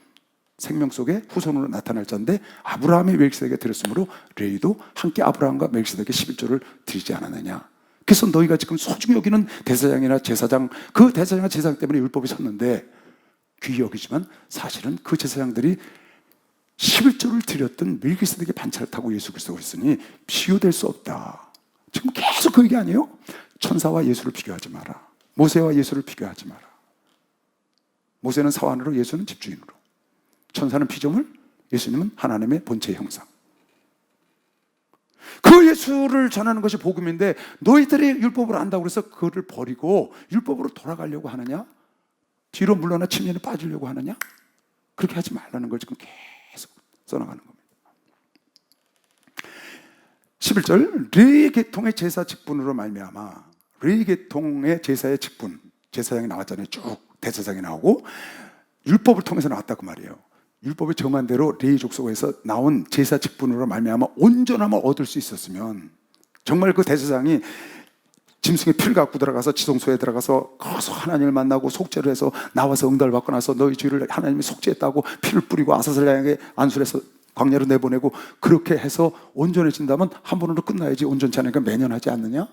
S1: 생명 속에 후손으로 나타날 자인데 아브라함이 멜기세덱에 드렸으므로 레위도 함께 아브라함과 멜기세덱에 11조를 드리지 않았느냐. 그래서 너희가 지금 소중히 여기는 대제사장이나 제사장, 그 대제사장과 제사장 때문에 율법이 섰는데 귀히 여기지만 사실은 그 제사장들이 11조를 드렸던 멜기세덱의 반차를 타고 예수 그리스도가 있으니 비교될 수 없다. 지금 계속 그 얘기 아니에요? 천사와 예수를 비교하지 마라. 모세와 예수를 비교하지 마라. 모세는 사환으로, 예수는 집주인으로. 천사는 피조물, 예수님은 하나님의 본체 형상. 그 예수를 전하는 것이 복음인데 너희들이 율법을 안다고 해서 그거를 버리고 율법으로 돌아가려고 하느냐? 뒤로 물러나 침륜에 빠지려고 하느냐? 그렇게 하지 말라는 걸 지금 계속 써나가는 겁니다. 11절, 레위 계통의 제사 직분으로 말미암아. 레위 계통의 제사의 직분, 제사장이 나왔잖아요. 쭉 대제사장이 나오고 율법을 통해서 나왔다고 말이에요. 율법이 정한 대로 레위 족속에서 나온 제사 직분으로 말미암아 온전함을 얻을 수 있었으면, 정말 그 대제사장이 짐승의 피를 갖고 들어가서 지성소에 들어가서 거기서 하나님을 만나고 속죄를 해서 나와서 응답을 받고 나서 너희 죄를 하나님이 속죄했다고 피를 뿌리고 아사슬량에게 안수해서 광야로 내보내고 그렇게 해서 온전해진다면 한 번으로 끝나야지. 온전치 않으니까 매년 하지 않느냐?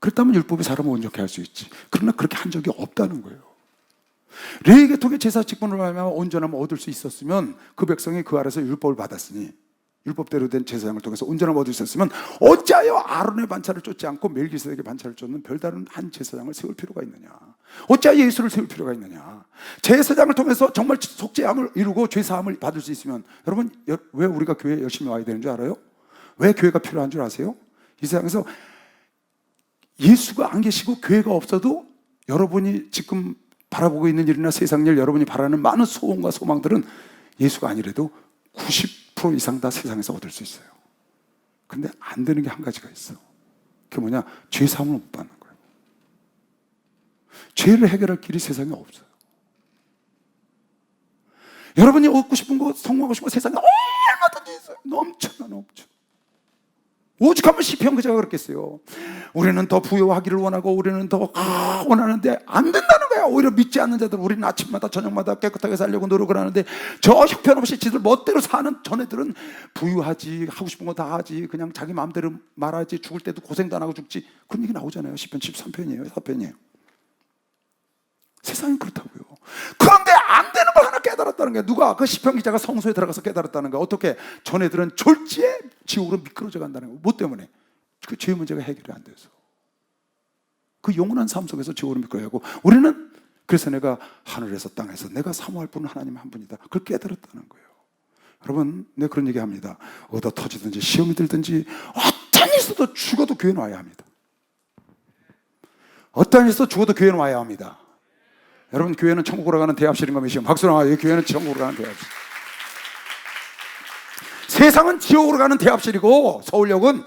S1: 그렇다면 율법이 사람을 온전케 할 수 있지. 그러나 그렇게 한 적이 없다는 거예요. 레위 계통의 제사 직분을 말하면 온전함을 얻을 수 있었으면 그 백성이 그 아래서 율법을 받았으니 율법대로 된 제사장을 통해서 온전함을 얻을 수 있었으면 어찌하여 아론의 반차를 쫓지 않고 멜기세덱의 반차를 쫓는 별다른 한 제사장을 세울 필요가 있느냐? 어찌하여 예수를 세울 필요가 있느냐? 제사장을 통해서 정말 속죄함을 이루고 죄사함을 받을 수 있으면, 여러분 왜 우리가 교회에 열심히 와야 되는 줄 알아요? 왜 교회가 필요한 줄 아세요? 이 세상에서 예수가 안 계시고 교회가 없어도 여러분이 지금 바라보고 있는 일이나 세상 일, 여러분이 바라는 많은 소원과 소망들은 예수가 아니래도 90% 이상 다 세상에서 얻을 수 있어요. 근데 안 되는 게 한 가지가 있어. 그게 뭐냐? 죄 사함을 못 받는 거예요. 죄를 해결할 길이 세상에 없어요. 여러분이 얻고 싶은 거, 성공하고 싶은 거 세상에 얼마든지 있어요. 넘쳐. 오직 한번 시편 그자가 그랬겠어요. 우리는 더 부여하기를 원하고 우리는 더 원하는데 안 된다는 거야. 오히려 믿지 않는 자들, 우리는 아침마다 저녁마다 깨끗하게 살려고 노력을 하는데 저 형편없이 지들 멋대로 사는 전애들은 부유하지, 하고 싶은 거 다 하지, 그냥 자기 마음대로 말하지, 죽을 때도 고생도 안 하고 죽지. 그런 얘기 나오잖아요. 시편 13편이에요 4편이에요 세상이 그렇다고요. 그런데 안 되는 걸 하나 깨달았다는 거야. 누가? 그 시편 기자가 성소에 들어가서 깨달았다는 거야. 어떻게? 전애들은 졸지에 지옥으로 미끄러져 간다는 거야. 뭐 때문에? 그 죄 문제가 해결이 안 돼서. 그 영원한 삶 속에서 지옥을 믿고 하고, 우리는 그래서 내가 하늘에서 땅에서 내가 사모할 분은 하나님 한 분이다, 그걸 깨달았다는 거예요. 여러분, 내가 그런 얘기합니다. 얻어 터지든지 시험이 들든지 어떤 일에서도 죽어도 교회는 와야 합니다. 어떤 일에서 죽어도 교회는 와야 합니다. 여러분, 교회는 천국으로 가는 대합실인 거 믿으시면 박수 나와요. 교회는 천국으로 가는 대합실. 세상은 지옥으로 가는 대합실이고, 서울역은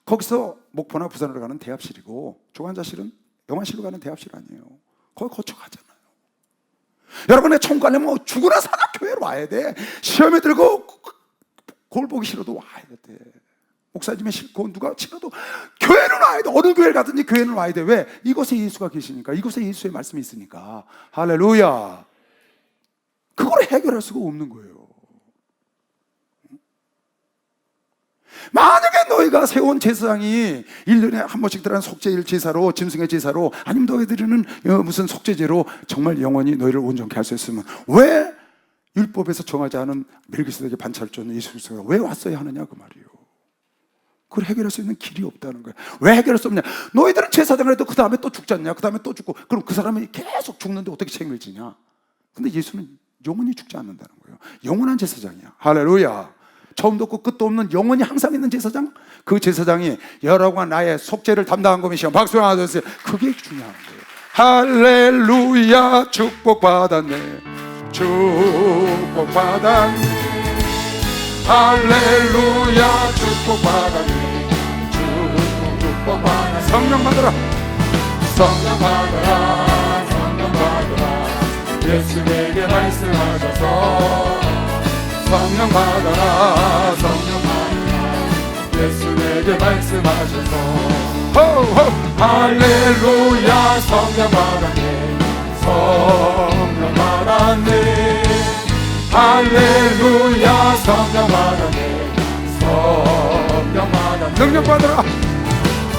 S1: 거기서 목포나 부산으로 가는 대합실이고, 조간자실은 영안실로 가는 대합실 아니에요. 거기 거쳐가잖아요. 여러분의 천국 가려면 죽으나 사나 교회로 와야 돼. 시험에 들고 거울 보기 싫어도 와야 돼. 목사님이 싫고 누가 싫어도 교회는 와야 돼. 어느 교회를 가든지 교회는 와야 돼. 왜? 이곳에 예수가 계시니까, 이곳에 예수의 말씀이 있으니까. 할렐루야. 그걸 해결할 수가 없는 거예요. 만약에 너희가 세운 제사장이 1년에 한 번씩 들어가는 속죄일 제사로, 짐승의 제사로, 아니면 너희들은 무슨 속죄제로 정말 영원히 너희를 온전케 할 수 있으면, 왜 율법에서 정하지 않은 멜기세덱의 반차를 쫓는 예수 그리스도가 왜 왔어야 하느냐, 그 말이에요. 그걸 해결할 수 있는 길이 없다는 거예요. 왜 해결할 수 없냐? 너희들은 제사장을 해도 그 다음에 또 죽지 않냐? 그 다음에 또 죽고, 그럼 그 사람이 계속 죽는데 어떻게 책임을 지냐? 근데 예수는 영원히 죽지 않는다는 거예요. 영원한 제사장이야. 할렐루야. 처음도 없고 끝도 없는 영원히 항상 있는 제사장, 그 제사장이 여러분과 나의 속죄를 담당한 것이요. 박수 하나 주세요. 그게 중요한 거예요. 할렐루야. 축복받았네, 축복받았네. 할렐루야. 축복받았네, 축복받았네. 성령 받으라, 성령 받으라, 성령 받으라. 예수에게 말씀하셔서 성령 받아라, 성령 받아라. 예수에게 말씀하셔서 할렐루야. 성령 받았네, 성령 받았네. 할렐루야. 성령 받았네, 성령 받았네. 능력 받아라,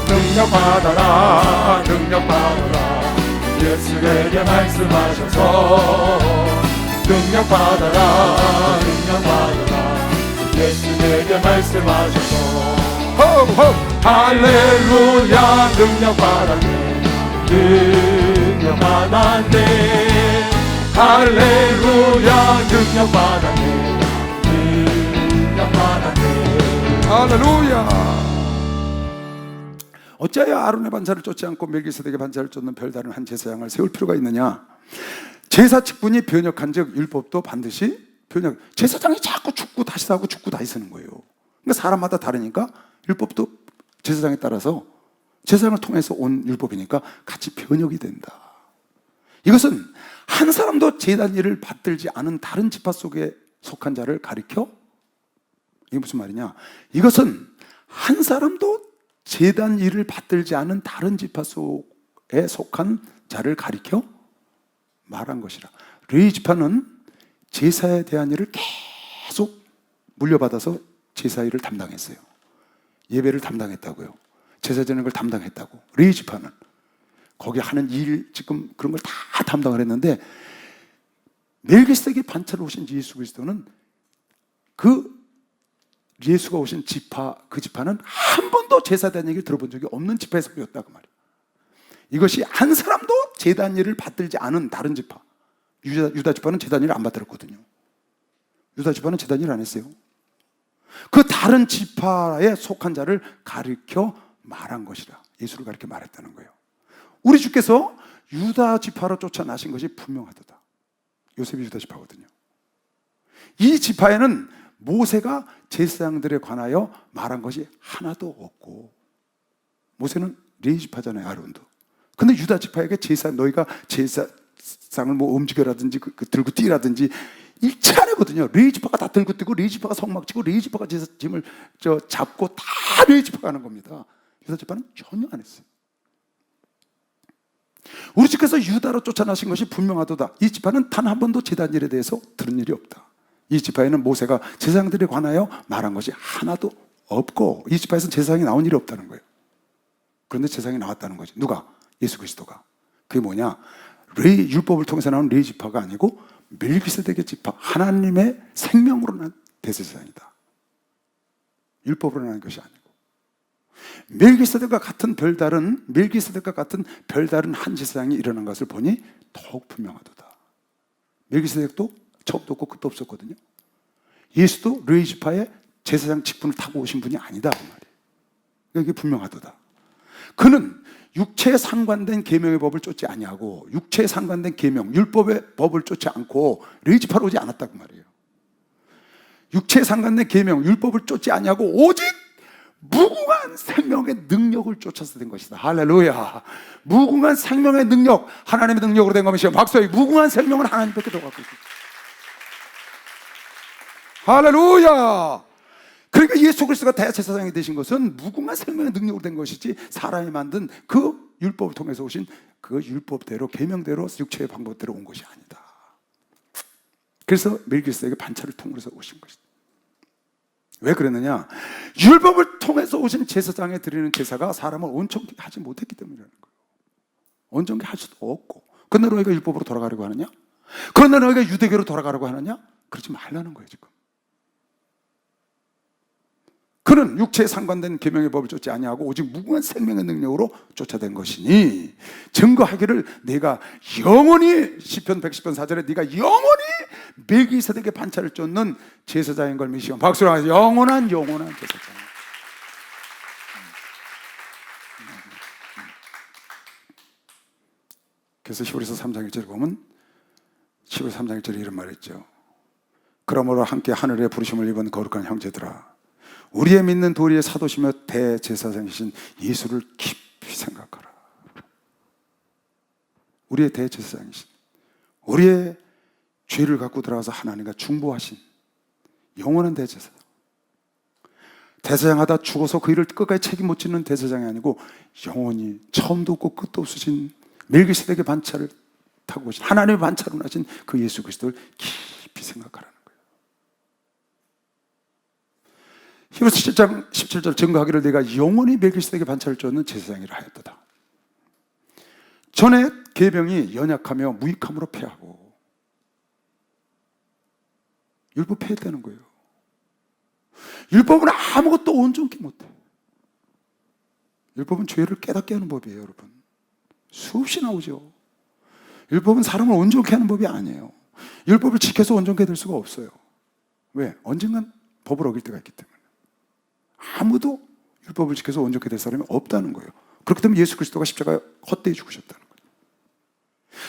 S1: 능력 받아라, 능력 받아라. 예수에게 말씀하셔서 능력 받아라, 능력 받아라. 예수에게 말씀하셔서 할렐루야. 능력 받았네, 능력 받았네. 할렐루야. 능력 받았네, 능력 받았네. 할렐루야. 어찌하여 아론의 반차를 쫓지 않고 멜기세덱의 반차를 쫓는 별다른 한 제사장을 세울 필요가 있느냐? 제사 직분이 변역한 즉 율법도 반드시 변역. 제사장이 자꾸 죽고 다시 사고 죽고 다시 쓰는 거예요. 그러니까 사람마다 다르니까 율법도 제사장에 따라서, 제사장을 통해서 온 율법이니까 같이 변역이 된다. 이것은 한 사람도 제단 일을 받들지 않은 다른 지파 속에 속한 자를 가리켜, 이게 무슨 말이냐? 이것은 한 사람도 제단 일을 받들지 않은 다른 지파 속에 속한 자를 가리켜 말한 것이라. 레위 지파는 제사에 대한 일을 계속 물려받아서 제사 일을 담당했어요. 예배를 담당했다고요. 제사 지내는 걸 담당했다고. 레위 지파는 거기 하는 일, 지금 그런 걸 다 담당을 했는데, 멜기세덱의 반차로 오신 예수 그리스도는 그 예수가 오신 지파, 그 지파는 한 번도 제사에 대한 얘기를 들어본 적이 없는 지파에서 모였다, 그 말이에요. 이것이 한 사람도 제단 일을 받들지 않은 다른 지파, 유다 지파는 제단 일을 안 받들었거든요. 유다 지파는 제단 일을 안 했어요. 그 다른 지파에 속한 자를 가리켜 말한 것이라. 예수를 가리켜 말했다는 거예요. 우리 주께서 유다 지파로 쫓아나신 것이 분명하다. 요셉이 유다 지파거든요. 이 지파에는 모세가 제사장들에 관하여 말한 것이 하나도 없고, 모세는 레위 지파잖아요, 아론도. 근데 유다 지파에게 너희가 제사상을 뭐 움직여라든지 들고 뛰라든지 일체 안 하거든요. 레위 지파가 다 들고 뛰고, 레위 지파가 성막 치고, 레위 지파가 제사짐을 잡고 다 레위 지파가 하는 겁니다. 유다 지파는 전혀 안 했어요. 우리 주께서 유다로 쫓아나신 것이 분명하도다. 이 지파는 단 한 번도 제단 일에 대해서 들은 일이 없다. 이 지파에는 모세가 제사장들에 관하여 말한 것이 하나도 없고, 이 지파에서는 제사장이 나온 일이 없다는 거예요. 그런데 제사장이 나왔다는 거지. 누가? 예수 그리스도가. 그게 뭐냐? 율법을 통해서 나온 레위 지파가 아니고 멜기세덱의 지파, 하나님의 생명으로 난 대제사장이다. 율법으로 난 것이 아니고. 멜기세덱과 같은 별다른 한 제사장이 일어난 것을 보니 더욱 분명하도다. 멜기세덱도 처음도 없고 끝도 없었거든요. 예수도 르이지파의 제사장 직분을 타고 오신 분이 아니다 그 말이에요. 이게 분명하도다. 그는 육체에 상관된 계명의 법을 쫓지 아니하고 육체에 상관된 계명, 율법의 법을 쫓지 않고 르이지파로 오지 않았다 그 말이에요. 육체에 상관된 계명, 율법을 쫓지 아니하고 오직 무궁한 생명의 능력을 쫓아서 된 것이다. 할렐루야. 무궁한 생명의 능력, 하나님의 능력으로 된 것이요. 박수에 무궁한 생명은 하나님밖에 더 갖고 있습니다. 할렐루야. 그러니까 예수 그리스도가 대제사장이 되신 것은 무궁한 생명의 능력으로 된 것이지 사람이 만든 그 율법을 통해서 오신 그 율법대로 계명대로 육체의 방법대로 온 것이 아니다. 그래서 멜기세덱의 반차를 통해서 오신 것이다. 왜 그랬느냐? 율법을 통해서 오신 제사장에 드리는 제사가 사람을 온전케 하지 못했기 때문이라는 거예요. 온전케 할 수도 없고. 그런데 너희가 율법으로 돌아가려고 하느냐? 그런데 너희가 유대교로 돌아가려고 하느냐? 그러지 말라는 거예요 지금. 그는 육체에 상관된 계명의 법을 쫓지 아니하고 오직 무궁한 생명의 능력으로 쫓아낸 것이니 증거하기를 네가 영원히 시편 110편 4절에 네가 영원히 멜기세덱의 반차를 쫓는 제사장인 걸 믿으시오. 박수로 하세요. 영원한 제사장. 그래서 히브리서 3장 1절에 보면 히브리서 3장 1절에 이런 말이 있죠. 그러므로 함께 하늘에 부르심을 입은 거룩한 형제들아, 우리의 믿는 도리의 사도시며 대제사장이신 예수를 깊이 생각하라. 우리의 대제사장이신, 우리의 죄를 갖고 들어가서 하나님과 중보하신 영원한 대제사장. 대제사장하다 죽어서 그 일을 끝까지 책임 못 지는 대제사장이 아니고 영원히 처음도 없고 끝도 없으신 멜기세덱의 반차를 타고 오신 하나님의 반차로 나신 그 예수 그리스도를 깊이 생각하라는 거예요. 히브리서 7장 17절 증거하기를 내가 영원히 멜기세덱의 반차를 쫓는 제사장이라 하였도다. 전에 계명이 연약하며 무익함으로 패하고 율법 폐했다는 거예요. 율법은 아무것도 온전케 못해. 율법은 죄를 깨닫게 하는 법이에요, 여러분. 수없이 나오죠. 율법은 사람을 온전케 하는 법이 아니에요. 율법을 지켜서 온전케 될 수가 없어요. 왜? 언젠간 법을 어길 때가 있기 때문에. 아무도 율법을 지켜서 온전케 될 사람이 없다는 거예요. 그렇기 때문에 예수 그리스도가 십자가에 헛되이 죽으셨다는 거예요.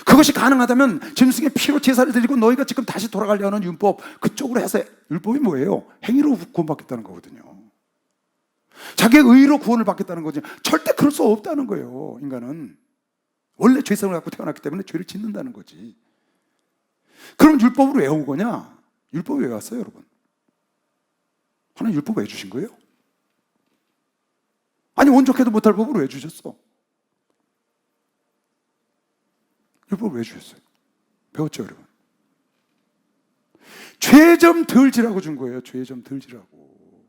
S1: 그것이 가능하다면 짐승의 피로 제사를 드리고 너희가 지금 다시 돌아가려 하는 율법, 그쪽으로 해서 율법이 뭐예요? 행위로 구원받겠다는 거거든요. 자기의 의로 구원을 받겠다는 거죠. 절대 그럴 수 없다는 거예요. 인간은 원래 죄성을 갖고 태어났기 때문에 죄를 짓는다는 거지. 그럼 율법으로 왜 온 거냐? 율법이 왜 왔어요, 여러분? 하나님 율법 왜 주신 거예요? 아니 온전케도 못할 법을 왜 주셨어? 율법을 왜 주셨어요? 배웠죠, 여러분? 죄 좀 덜 지라고 준 거예요. 죄 좀 덜 지라고.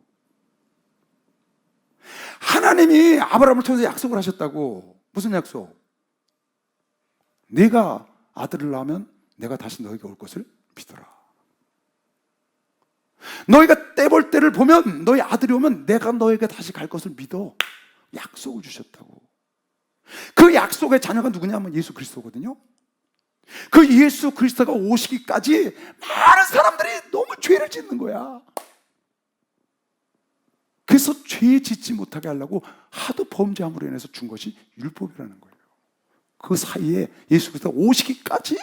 S1: 하나님이 아브라함을 통해서 약속을 하셨다고. 무슨 약속? 네가 아들을 낳으면 내가 다시 너에게 올 것을 믿어라. 너희가 떼볼 때를 보면 너희 아들이 오면 내가 너에게 다시 갈 것을 믿어. 약속을 주셨다고. 그 약속의 자녀가 누구냐면 예수 그리스도거든요. 그 예수 그리스도가 오시기까지 많은 사람들이 너무 죄를 짓는 거야. 그래서 죄 짓지 못하게 하려고 하도 범죄함으로 인해서 준 것이 율법이라는 거예요. 그 사이에 예수 그리스도가 오시기까지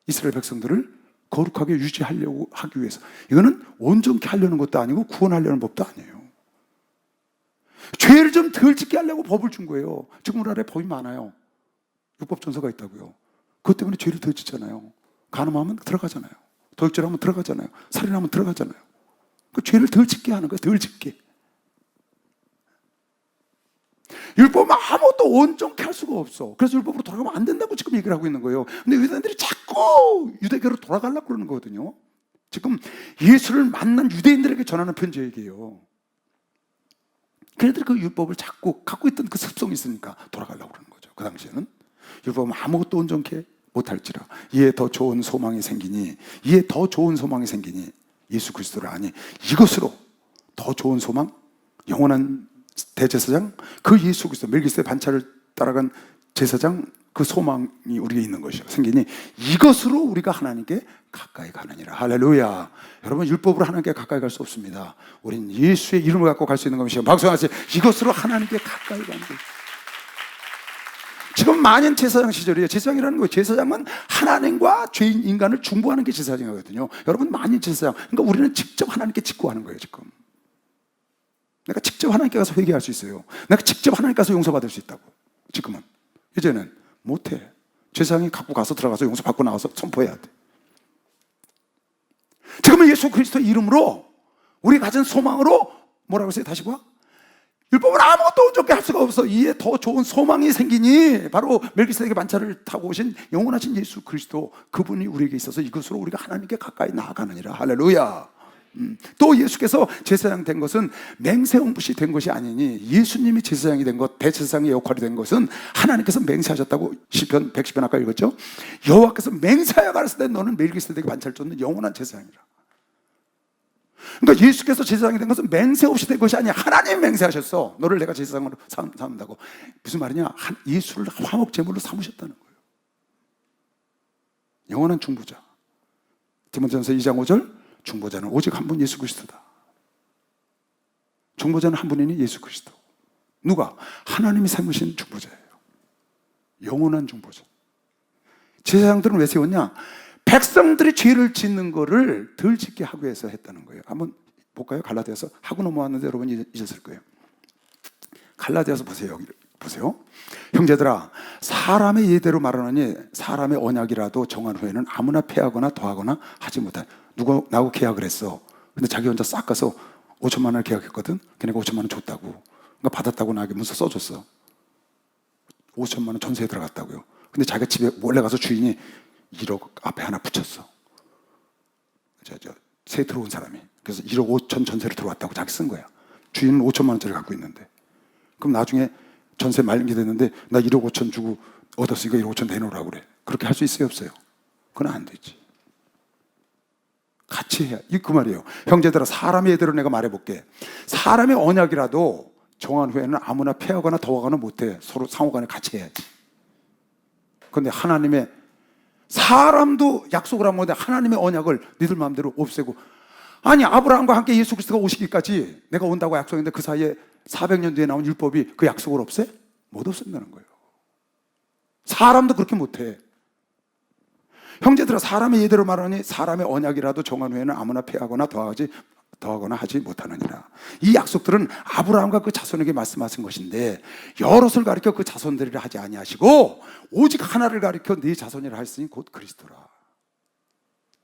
S1: 이스라엘 백성들을 거룩하게 유지하려고 하기 위해서. 이거는 온전케 하려는 것도 아니고 구원하려는 법도 아니에요. 죄를 좀 덜 짓게 하려고 법을 준 거예요. 지금 우리나라에 법이 많아요. 율법전서가 있다고요. 그것 때문에 죄를 덜 짓잖아요. 간음하면 들어가잖아요. 도둑질하면 들어가잖아요. 살인하면 들어가잖아요. 그 죄를 덜 짓게 하는 거예요. 덜 짓게. 율법은 아무것도 온전케 할 수가 없어. 그래서 율법으로 돌아가면 안 된다고 지금 얘기를 하고 있는 거예요. 근데 유대인들이 자꾸 유대교로 돌아가려고 그러는 거거든요. 지금 예수를 만난 유대인들에게 전하는 편지 얘기예요. 걔네들이 그 율법을 자꾸 갖고 있던 그 습성이 있으니까 돌아가려고 그러는 거죠. 그 당시에는 율법은 아무것도 온전케 못할지라 이에 더 좋은 소망이 생기니 예수 그리스도를 아니 이것으로 더 좋은 소망, 영원한 대제사장, 그 예수 그리스도 멜기세덱 반차를 따라간 제사장, 그 소망이 우리에게 있는 것이요 생기니 이것으로 우리가 하나님께 가까이 가느니라. 할렐루야. 여러분, 율법으로 하나님께 가까이 갈 수 없습니다. 우린 예수의 이름을 갖고 갈 수 있는 것이요, 박수하세요. 이것으로 하나님께 가까이 가는 거예요. 지금 만인 제사장 시절이에요. 제사장이라는 거예요. 제사장은 하나님과 죄인 인간을 중보하는 게 제사장이거든요. 여러분, 만인 제사장, 그러니까 우리는 직접 하나님께 직구하는 거예요. 지금 내가 직접 하나님께 가서 회개할 수 있어요. 내가 직접 하나님께 가서 용서받을 수 있다고. 지금은. 이제는 못해. 제사장이 갖고 가서 들어가서 용서받고 나와서 선포해야 돼. 지금은 예수 그리스도 이름으로 우리 가진 소망으로 뭐라고 했어요? 다시 봐. 율법은 아무것도 온전케 할 수가 없어. 이에 더 좋은 소망이 생기니 바로 멜기세덱의 반차를 타고 오신 영원하신 예수 그리스도, 그분이 우리에게 있어서 이것으로 우리가 하나님께 가까이 나아가느니라. 할렐루야. 또 예수께서 제사장 된 것은 맹세홍붓이 된 것이 아니니, 예수님이 제사장이 된 것, 대제사장의 역할이 된 것은 하나님께서 맹세하셨다고 시편 110편 아까 읽었죠. 여호와께서 맹세하여 가라사대 너는 멜기세덱의 반차를 쫓는 영원한 제사장이라. 그러니까 예수께서 제사장이 된 것은 맹세 없이 된 것이 아니야. 하나님이 맹세하셨어. 너를 내가 제사장으로 삼는다고. 무슨 말이냐? 예수를 화목제물로 삼으셨다는 거예요. 영원한 중보자. 디모데전서 2장 5절, 중보자는 오직 한 분 예수 그리스도다. 중보자는 한 분이니 예수 그리스도. 누가? 하나님이 삼으신 중보자예요. 영원한 중보자. 제사장들은 왜 세웠냐? 백성들이 죄를 짓는 거를 덜 짓게 하기 위해서 했다는 거예요. 한번 볼까요? 갈라디아서. 하고 넘어왔는데 여러분 잊었을 거예요. 갈라디아서 보세요. 여기 보세요. 형제들아, 사람의 예대로 말하노니 사람의 언약이라도 정한 후에는 아무나 패하거나 더하거나 하지 못한. 누가 나하고 계약을 했어. 근데 자기 혼자 싹 가서 5천만 원을 계약했거든. 걔네가 5천만 원 줬다고. 그러니까 받았다고 나에게 문서 써줬어. 5천만 원 전세에 들어갔다고요. 근데 자기가 집에 몰래 가서 주인이 1억 앞에 하나 붙였어. 새 들어온 사람이. 그래서 1억 5천 전세를 들어왔다고 자기 쓴 거야. 주인은 5천만 원짜리 갖고 있는데. 그럼 나중에 전세 말기 됐는데 나 1억 5천 주고 얻었으니까 1억 5천 내놓으라고 그래. 그렇게 할 수 있어요, 없어요? 그건 안 되지. 같이 해야. 그 말이에요. 형제들아, 사람의 예대로 내가 말해볼게. 사람의 언약이라도 정한 후에는 아무나 패하거나 더하거나 못해. 서로 상호간에 같이 해야지. 그런데 하나님의, 사람도 약속을 한 건데 하나님의 언약을 니들 마음대로 없애고, 아니 아브라함과 함께 예수 그리스도가 오시기까지 내가 온다고 약속했는데 그 사이에 400년 뒤에 나온 율법이 그 약속을 없애? 못 없앤다는 거예요. 사람도 그렇게 못해. 형제들아, 사람의 예대로 말하니 사람의 언약이라도 정한 후에는 아무나 패하거나 더하거나 하지 못하느니라. 이 약속들은 아브라함과 그 자손에게 말씀하신 것인데 여럿을 가리켜 그 자손들이라 하지 아니하시고 오직 하나를 가리켜 네 자손이라 하였으니 곧 그리스도라.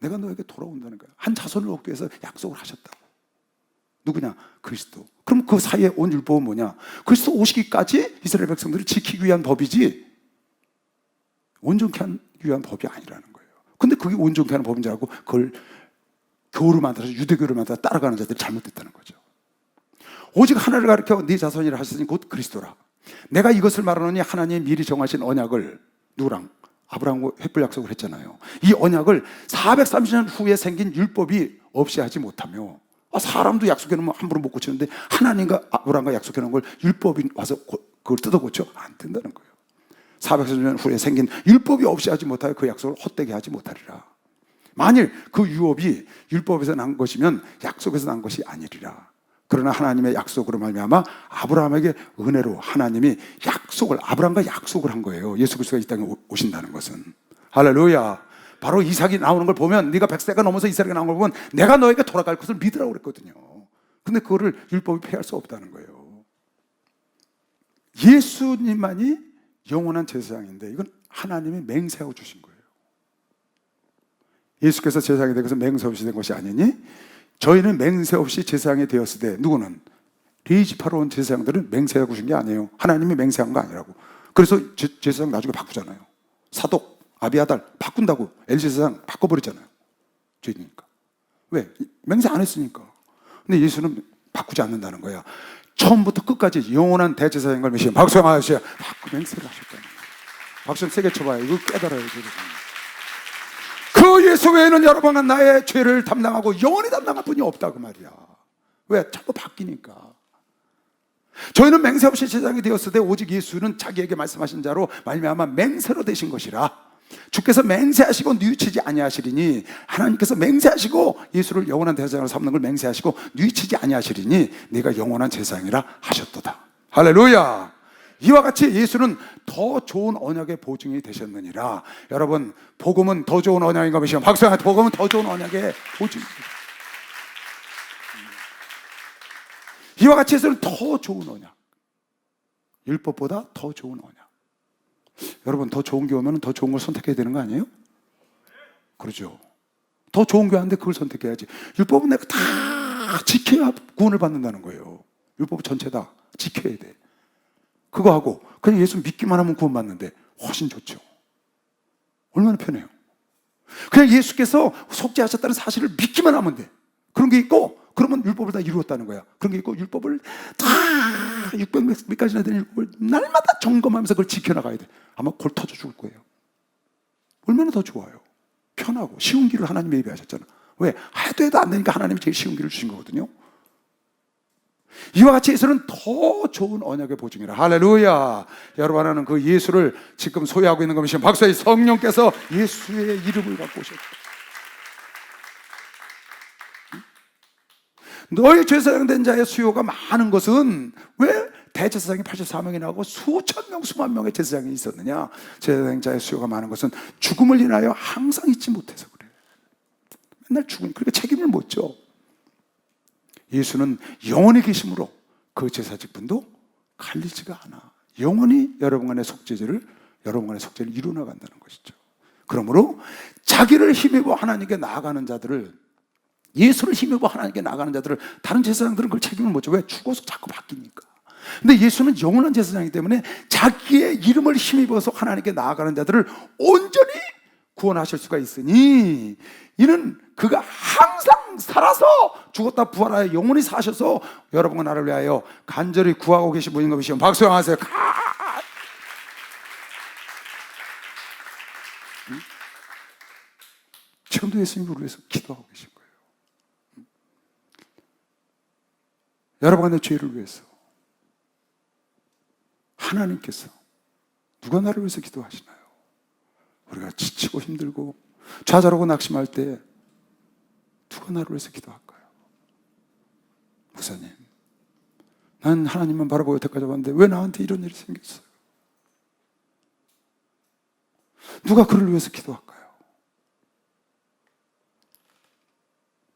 S1: 내가 너에게 돌아온다는 거야. 한 자손을 얻기 위해서 약속을 하셨다고. 누구냐? 그리스도. 그럼 그 사이에 온 율법은 뭐냐? 그리스도 오시기까지 이스라엘 백성들을 지키기 위한 법이지 온전케 하기 위한 법이 아니라는 거예요. 근데 그게 온전케 하는 법인 줄 알고 그걸 교를 만들어서 유대교를 만들어서 따라가는 자들이 잘못됐다는 거죠. 오직 하나를 가리켜 네 자손이라 하시니 곧 그리스도라. 내가 이것을 말하노니 하나님이 미리 정하신 언약을 누구랑? 아브라함과 횃불 약속을 했잖아요. 이 언약을 430년 후에 생긴 율법이 없이 하지 못하며, 사람도 약속해 놓으면 함부로 못 고치는데 하나님과 아브라함과 약속해 놓은 걸 율법이 와서 그걸 뜯어 고쳐? 안 된다는 거예요. 430년 후에 생긴 율법이 없이 하지 못하여 그 약속을 헛되게 하지 못하리라. 만일 그 유업이 율법에서 난 것이면 약속에서 난 것이 아니리라. 그러나 하나님의 약속으로 말미암아 아브라함에게 은혜로 하나님이 약속을, 아브라함과 약속을 한 거예요. 예수 그리스도가 이 땅에 오신다는 것은. 할렐루야. 바로 이삭이 나오는 걸 보면, 네가 100세가 넘어서 이삭이 나오는 걸 보면 내가 너에게 돌아갈 것을 믿으라고 그랬거든요. 근데 그거를 율법이 폐할 수 없다는 거예요. 예수님만이 영원한 제사장인데 이건 하나님이 맹세하고 주신 거예요. 예수께서 제사장이 되어서 맹세 없이 된 것이 아니니 저희는 맹세 없이 제사장이 되었을 때, 누구는? 레위지파로 온 제사장들은 맹세하고 주신 게 아니에요. 하나님이 맹세한 거 아니라고. 그래서 제사장 나중에 바꾸잖아요. 사독, 아비아달 바꾼다고. 엘제사장 바꿔버렸잖아요. 죄니까. 왜? 맹세 안 했으니까. 근데 예수는 바꾸지 않는다는 거야. 처음부터 끝까지 영원한 대제사장인 걸 메시아, 박수 한번 하시죠. 맹세를 하셨다는 거예요. 박수 세게 쳐봐요. 이거 깨달아요. 그 예수 외에는 여러분은 나의 죄를 담당하고 영원히 담당할 분이 없다 그 말이야. 왜? 자꾸 바뀌니까. 저희는 맹세 없이 제사장이 되었을 때 오직 예수는 자기에게 말씀하신 자로 말미암아 맹세로 되신 것이라. 주께서 맹세하시고 뉘우치지 아니하시리니, 하나님께서 맹세하시고 예수를 영원한 제사장으로 삼는 걸 맹세하시고 뉘우치지 아니하시리니 네가 영원한 제사장이라 하셨도다. 할렐루야. 이와 같이 예수는 더 좋은 언약의 보증이 되셨느니라. 여러분, 복음은 더 좋은 언약인가 보시면 박수한테 복음은 더 좋은 언약의 보증입니다. 이와 같이 예수는 더 좋은 언약, 율법보다 더 좋은 언약. 여러분, 더 좋은 게 오면 더 좋은 걸 선택해야 되는 거 아니에요? 그렇죠. 더 좋은 게 왔는데 그걸 선택해야지. 율법은 내가 다 지켜야 구원을 받는다는 거예요. 율법 전체 다 지켜야 돼. 그거 하고 그냥 예수 믿기만 하면 구원받는데 훨씬 좋죠. 얼마나 편해요. 그냥 예수께서 속죄하셨다는 사실을 믿기만 하면 돼. 그런 게 있고, 그러면 율법을 다 이루었다는 거야. 그런 게 있고, 율법을 다 600몇 가지나 되는 율법을 날마다 점검하면서 그걸 지켜나가야 돼. 아마 골 터져 죽을 거예요. 얼마나 더 좋아요. 편하고 쉬운 길을 하나님이 예비하셨잖아. 왜? 해도 안 되니까 하나님이 제일 쉬운 길을 주신 거거든요. 이와 같이 예수는 더 좋은 언약의 보증이라. 할렐루야. 여러분, 하나는 그 예수를 지금 소유하고 있는 것이면 박수의 성령께서 예수의 이름을 갖고 오셨다. 너희 제사장 된 자의 수요가 많은 것은 왜 대제사장이 84명이 나오고 수천 명, 수만 명의 제사장이 있었느냐? 제사장 자의 수요가 많은 것은 죽음을 인하여 항상 잊지 못해서 그래. 맨날 죽으니까 그러니까 책임을 못 져. 예수는 영원히 계심으로 그 제사직분도 갈리지가 않아. 영원히 여러분간의 속죄를 이루어나간다는 것이죠. 그러므로 자기를 힘입어 하나님께 나아가는 자들을, 예수를 힘입어 하나님께 나아가는 자들을, 다른 제사장들은 그걸 책임을 못 져. 왜? 죽어서 자꾸 바뀌니까. 근데 예수는 영원한 제사장이기 때문에 자기의 이름을 힘입어서 하나님께 나아가는 자들을 온전히 구원하실 수가 있으니, 이는 그가 항상 살아서 죽었다 부활하여 영원히 사셔서 여러분과 나를 위하여 간절히 구하고 계신 분인 거 보시면 박수 하세요. 지금도 예수님을 우리 위해서 기도하고 계신 거예요. 여러분의 죄를 위해서 하나님께서, 누가 나를 위해서 기도하시나요? 우리가 지치고 힘들고 좌절하고 낙심할 때 누가 나를 위해서 기도할까요? 목사님, 난 하나님만 바라보고 여태까지 왔는데 왜 나한테 이런 일이 생겼어요? 누가 그를 위해서 기도할까요?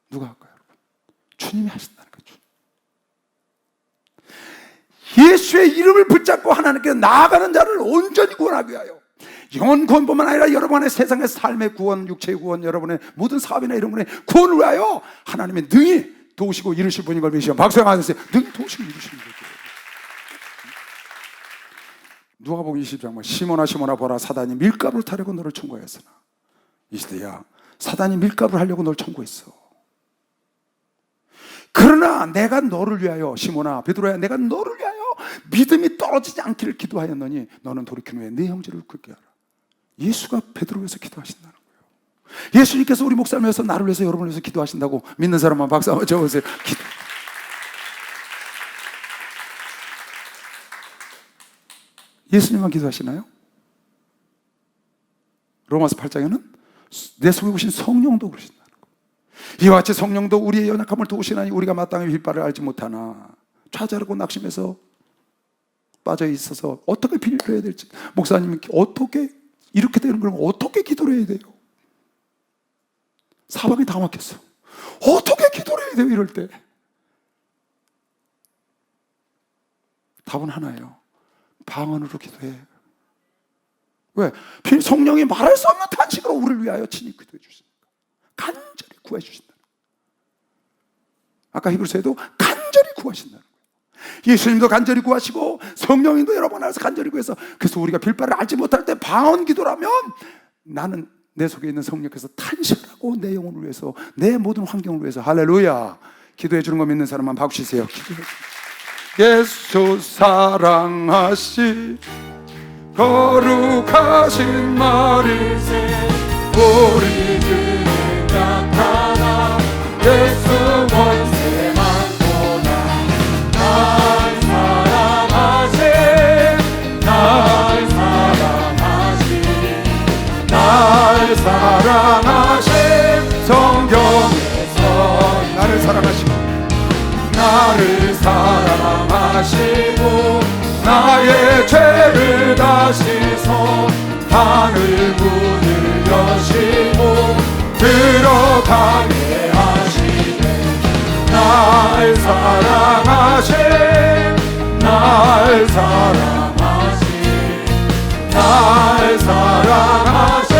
S1: 누가 할까요, 여러분? 주님이 하신다는 거죠. 예수의 이름을 붙잡고 하나님께 나아가는 자를 온전히 구원하기 위하여, 영원 구원뿐만 아니라 여러분의 세상의 삶의 구원, 육체의 구원, 여러분의 모든 사업이나 이런 분의 구원을 위하여 하나님의 능히 도우시고 이루실 분인 걸 믿으시면 박수 하세요. 능히 도우시고 이루시는 거죠. 누가복음 20장 시몬아 보라, 사단이 밀가루를 타려고 너를 청구하였으나 이 시대야 사단이 밀가루를 하려고 너를 청구했어. 그러나 내가 너를 위하여, 시몬아 베드로야, 내가 너를 위하여 믿음이 떨어지지 않기를 기도하였노니 너는 돌이킨 후에 네 형제를 굳게 하라. 예수가 베드로를 위해서 기도하신다는 거예요. 예수님께서 우리 목사를 위해서, 나를 위해서, 여러분을 위해서 기도하신다고 믿는 사람만 박수 한번 쳐보세요. 기도. 예수님만 기도하시나요? 로마서 8장에는 내 속에 오신 성령도 그러신다는 거예요. 이와 같이 성령도 우리의 연약함을 도우시나니 우리가 마땅히 빗발을 알지 못하나 좌절하고 낙심해서 빠져 있어서 어떻게 빌려야 될지, 목사님이 어떻게 이렇게 되는 걸 어떻게 기도를 해야 돼요? 사방이 다 막혔어. 어떻게 기도를 해야 돼요? 이럴 때 답은 하나예요. 방언으로 기도해. 왜? 성령이 말할 수 없는 탄식으로 우리를 위하여 친히 기도해 주십니까? 간절히 구해 주신다. 아까 히브리서에도 간절히 구하신다는 거예요. 예수님도 간절히 구하시고 성령님도 여러 번 알아서 간절히 구해서, 그래서 우리가 빌바를 알지 못할 때 방언 기도라면 나는 내 속에 있는 성령께서 탄식하고 내 영혼을 위해서, 내 모든 환경을 위해서, 할렐루야, 기도해 주는 거 믿는 사람만 박수 치세요. 기도해 주세요. 예수 사랑하시 거룩하신 말이 우리 주에 나타나 예수 원세만 보다 난 사랑 사랑하신 성경에서 나를 사랑하시고 나를 사랑하시고 나의 죄를 다시서 하늘 문을 여시고 들어가게 하시네. 날 사랑하신 날 사랑하신 날 사랑하신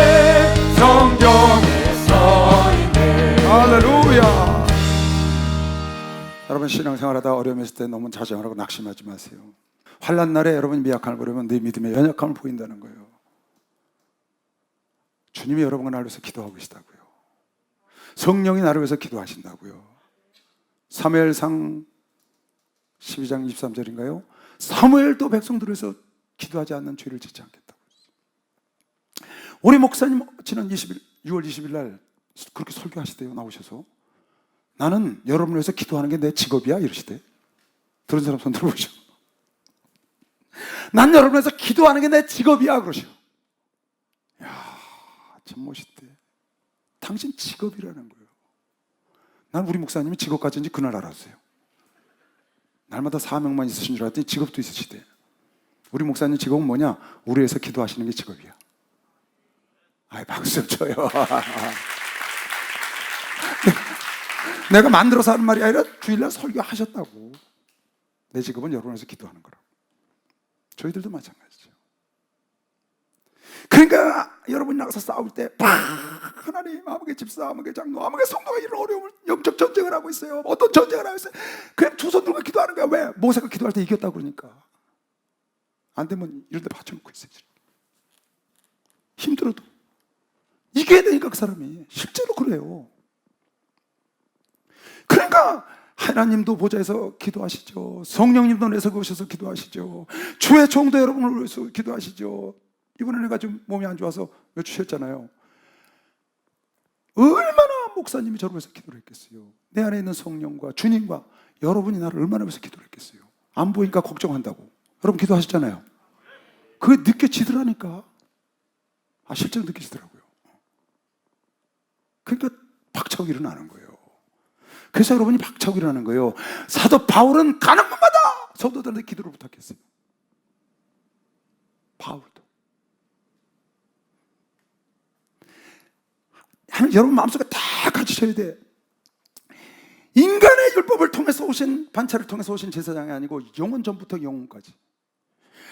S1: 성경에 써있네. 할렐루야. 여러분 신앙생활하다 어려움이 있을 때 너무 자정하고 낙심하지 마세요. 환난 날에 여러분이 미약함을 보려면 네 믿음의 연약함을 보인다는 거예요. 주님이 여러분과 나를 위해서 기도하고 계시다고요. 성령이 나를 위해서 기도하신다고요. 사무엘상 12장 23절인가요? 사무엘도 백성들을 위해서 기도하지 않는 죄를 짓지 않겠다고. 우리 목사님 지난 6월 20일 날 그렇게 설교하시대요. 나오셔서 나는 여러분을 위해서 기도하는 게 내 직업이야 이러시대. 들은 사람 손 들어보시오. 난 여러분을 위해서 기도하는 게 내 직업이야 그러시오. 이야 참 멋있대. 당신 직업이라는 거예요. 난 우리 목사님이 직업 가진지 그날 알았어요. 날마다 사명만 있으신 줄 알았더니 직업도 있으시대. 우리 목사님 직업은 뭐냐? 우리 위해서 기도하시는 게 직업이야. 아이 박수 쳐요. 내가 만들어서 하는 말이 아니라 주일날 설교하셨다고. 내 직업은 여러분에서 기도하는 거라고. 저희들도 마찬가지죠. 그러니까 여러분이 나가서 싸울 때 하나님 아무개 집사, 아무개 장로, 아무개 성도가 이런 어려움을 영적 전쟁을 하고 있어요. 어떤 전쟁을 하고 있어요. 그냥 두 손 들고 기도하는 거야. 왜? 모세가 기도할 때 이겼다고 그러니까. 안 되면 이런 데 받쳐놓고 있어요. 힘들어도 이겨야 되니까 그 사람이. 실제로 그래요. 그러니까 하나님도 보좌에서 기도하시죠. 성령님도 내 속에 오셔서 기도하시죠. 주의 종도 여러분을 위해서 기도하시죠. 이번에 내가 좀 몸이 안 좋아서 몇 주 쉬었잖아요. 얼마나 목사님이 저를 위해서 기도를 했겠어요. 내 안에 있는 성령과 주님과 여러분이 나를 얼마나 위해서 기도를 했겠어요. 안 보이니까 걱정한다고. 여러분 기도하셨잖아요. 그게 느껴지더라니까. 실제로 느껴지더라고요. 그러니까 박차고 일어나는 거예요. 그래서 여러분이 박차고 일어나는 거예요. 사도 바울은 가는 곳마다 성도들한테 기도를 부탁했어요. 바울도. 하나님 여러분 마음속에 다 가지셔야 돼. 인간의 율법을 통해서 오신, 반차를 통해서 오신 제사장이 아니고 영원 전부터 영원까지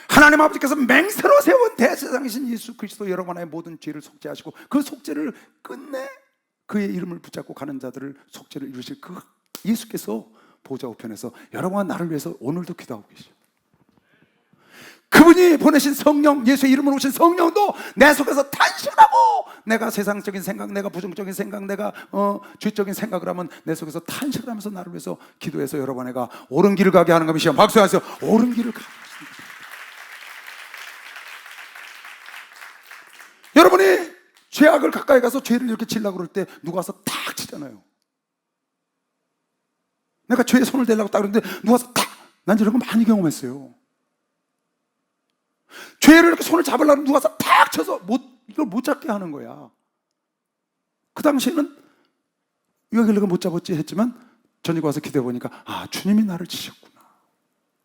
S1: 하나님 아버지께서 맹세로 세운 대제사장이신 예수 그리스도 여러분의 모든 죄를 속죄하시고 그 속죄를 끝내 그의 이름을 붙잡고 가는 자들을 속죄를 이루실 그 예수께서 보좌 우편에서 여러분과 나를 위해서 오늘도 기도하고 계시죠. 그분이 보내신 성령, 예수의 이름으로 오신 성령도 내 속에서 탄식하고, 내가 세상적인 생각, 내가 부정적인 생각, 내가 죄적인 생각을 하면 내 속에서 탄식을 하면서 나를 위해서 기도해서 여러분에게 옳은 길을 가게 하는 것이요. 박수하세요. 옳은 길을 가게 하십니다. 여러분이 죄악을 가까이 가서 죄를 이렇게 치려고 그럴 때 누가 와서 탁 치잖아요. 내가 죄에 손을 대려고 딱 그러는데 누가 와서 탁! 난 이런 거 많이 경험했어요. 죄를 이렇게 손을 잡으려고 누가 와서 탁 쳐서 이걸 못 잡게 하는 거야. 그 당시에는 이거 못 잡았지 했지만 저녁에 와서 기도해 보니까 주님이 나를 치셨구나.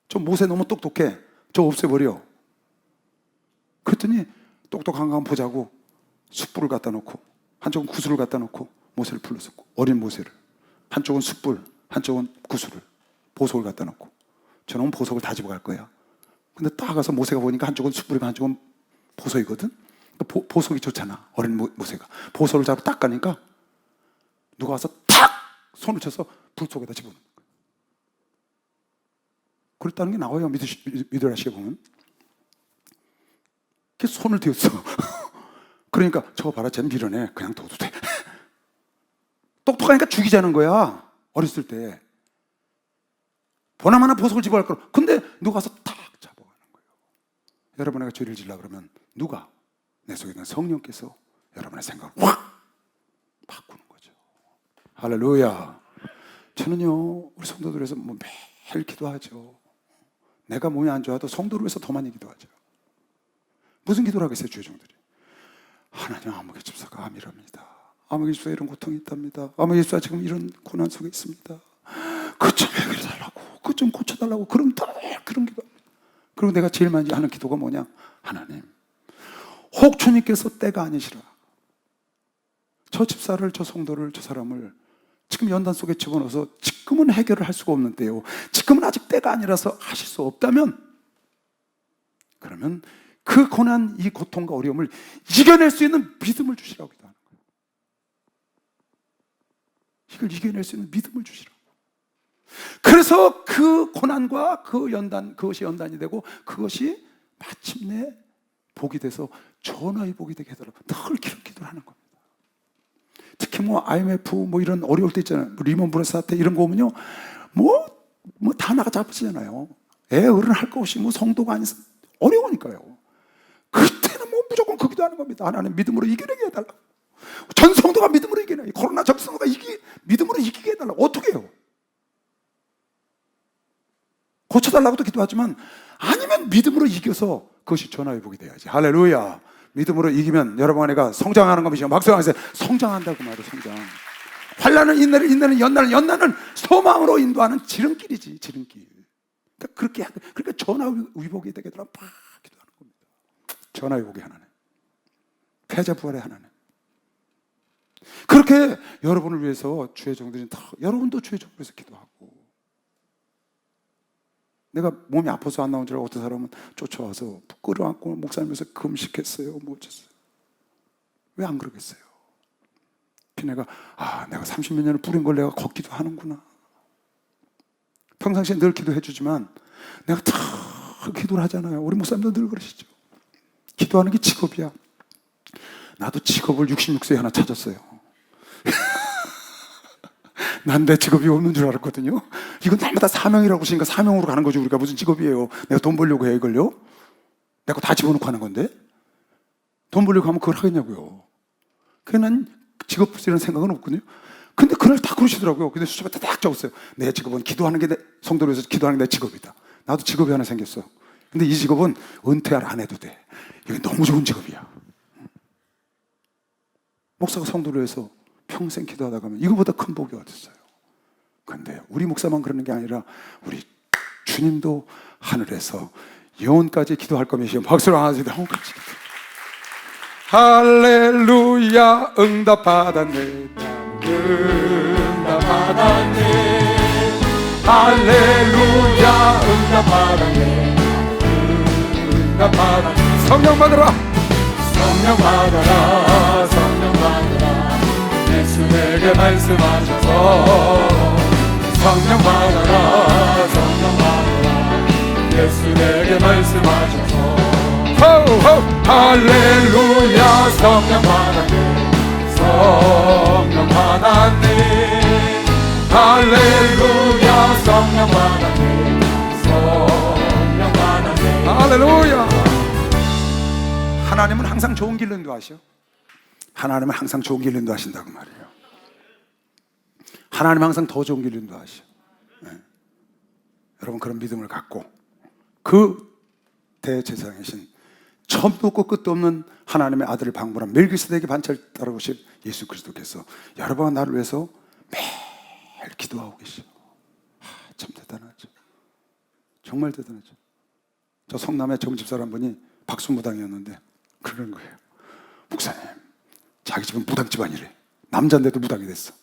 S1: 저 모세 너무 똑똑해. 저 없애버려. 그랬더니 똑똑한 거 한번 보자고 숯불을 갖다 놓고 한쪽은 구슬을 갖다 놓고 모세를 불렀었고, 어린 모세를 한쪽은 숯불, 한쪽은 구슬을, 보석을 갖다 놓고 저놈은 보석을 다 집어갈 거야. 근데 딱 가서 모세가 보니까 한쪽은 숯불이고 한쪽은 보석이거든. 보석이 좋잖아. 어린 모세가 보석을 잡고 딱 가니까 누가 와서 탁 손을 쳐서 불 속에다 집어넣는 거야. 그랬다는 게 나와요. 미드라시에 보면. 손을 대었어. 그러니까 저거 봐라, 쟤는 밀어내. 그냥 둬도 돼. 똑똑하니까 죽이자는 거야. 어렸을 때 보나마나 보석을 집어갈 거라. 근데 누가 와서 탁 잡아가는 거예요. 여러분에게 죄를 지으려고 그러면 누가? 내 속에 있는 성령께서 여러분의 생각을 확 바꾸는 거죠. 할렐루야. 저는요 우리 성도들 위해서 매일 기도하죠. 내가 몸이 안 좋아도 성도를 위해서 더 많이 기도하죠. 무슨 기도를 하겠어요, 주의 종들이? 하나님, 아무개 집사가 암이랍니다. 아무개 집사 이런 고통이 있답니다. 아무개 집사 지금 이런 고난 속에 있습니다. 그것 좀 해결해달라고, 그것 좀 고쳐달라고. 그럼 다 그런 기도. 그리고 내가 제일 많이 하는 기도가 뭐냐? 하나님, 혹 주님께서 때가 아니시라 저 집사를, 저 성도를, 저 사람을 지금 연단 속에 집어넣어서 지금은 해결을 할 수가 없는 때요, 지금은 아직 때가 아니라서 하실 수 없다면, 그러면 그 고난, 이 고통과 어려움을 이겨낼 수 있는 믿음을 주시라고 기도하는 거예요. 이걸 이겨낼 수 있는 믿음을 주시라고. 그래서 그 고난과 그 연단, 그것이 연단이 되고 그것이 마침내 복이 돼서 전화의 복이 되게 하더라고요. 늘 기도를 하는 겁니다. 특히 뭐 IMF 뭐 이런 어려울 때 있잖아요. 리먼 브러스 사태 이런 거 보면요, 뭐 다 나가 잡으시잖아요. 애 어른 할 거 없이 뭐 성도가 아니서 어려우니까요. 그때는 뭐 무조건 그 기도하는 겁니다. 하나님, 믿음으로 이겨내게 해달라고. 전 성도가 믿음으로 이겨내, 코로나 전 성도가 믿음으로 이기게 해달라고. 어떻게 해요? 고쳐달라고도 기도하지만, 아니면 믿음으로 이겨서 그것이 전화회복이 돼야지. 할렐루야. 믿음으로 이기면 여러분 안에가 성장하는 겁니다. 박수하세요. 성장한다고 말이에요. 성장. 환난은 인내를, 연난은 소망으로 인도하는 지름길이지. 지름길. 그러니까 전화위복이 되게 되라 막 기도하는 겁니다. 전화위복의 하나님, 패자 부활의 하나님. 그렇게 여러분을 위해서 주의 종들은 다, 여러분도 주의 종을 위해서 기도하고, 내가 몸이 아파서 안 나온 줄 알고 어떤 사람은 쫓아와서 끌어안고 목사님께서 금식했어요, 뭐 어쩌어요. 왜 안 그러겠어요? 내가 30몇 년을 뿌린 걸 내가 걷기도 하는구나. 평상시에 늘 기도해 주지만 내가 다 기도를 하잖아요. 우리 목사님도 늘 그러시죠. 기도하는 게 직업이야. 나도 직업을 66세에 하나 찾았어요. 난 내 직업이 없는 줄 알았거든요. 이건 날마다 사명이라고 하시니까 사명으로 가는 거죠. 우리가 무슨 직업이에요? 내가 돈 벌려고 해 이걸요? 내가 다 집어넣고 하는 건데? 돈 벌려고 하면 그걸 하겠냐고요. 그래, 난 직업이라는 생각은 없거든요. 근데 그날 다 그러시더라고요. 근데 수첩에 딱 적었어요. 내 직업은 기도하는 게, 성도를 위해서 기도하는 게 내 직업이다. 나도 직업이 하나 생겼어. 근데 이 직업은 은퇴를 안 해도 돼. 이게 너무 좋은 직업이야. 목사가 성도를 위해서 평생 기도하다 가면 이거보다 큰 복이 어딨어요. 그런데 우리 목사만 그러는 게 아니라 우리 주님도 하늘에서 영원까지 기도할 거면서 박수를 하나씩 영원까지 기도. 할렐루야, 응답받았네, 응답받았네. 할렐루야, 응답받았네, 응답받았네. 성령 받으라, 성령 받아라, 성령 받아라. 예수 내게 말씀하셔서 성령 받아라, 성령 받아라. 예수 내게 말씀하셔서 할렐루야, 성령 받았네, 성령 받았네. 할렐루야, 성령 받았네, 성령 받았네. 할렐루야. 하나님은 항상 좋은 길로 인도하셔. 하나님은 항상 좋은 길로 인도하신다고 말이에요. 하나님은 항상 더 좋은 길로 인도하셔. 네. 여러분, 그런 믿음을 갖고 그 대제사장이신 처음도 없고 끝도 없는 하나님의 아들을 방문한 멜기세덱의 반차를 따라오신 예수 그리스도께서 여러분과 나를 위해서 매일 기도하고 계셔. 참 대단하죠. 정말 대단하죠. 저 성남의 정집사람 한 분이 박수무당이었는데 그런 거예요. 목사님, 자기 집은 무당 집안이래. 남자인데도 무당이 됐어.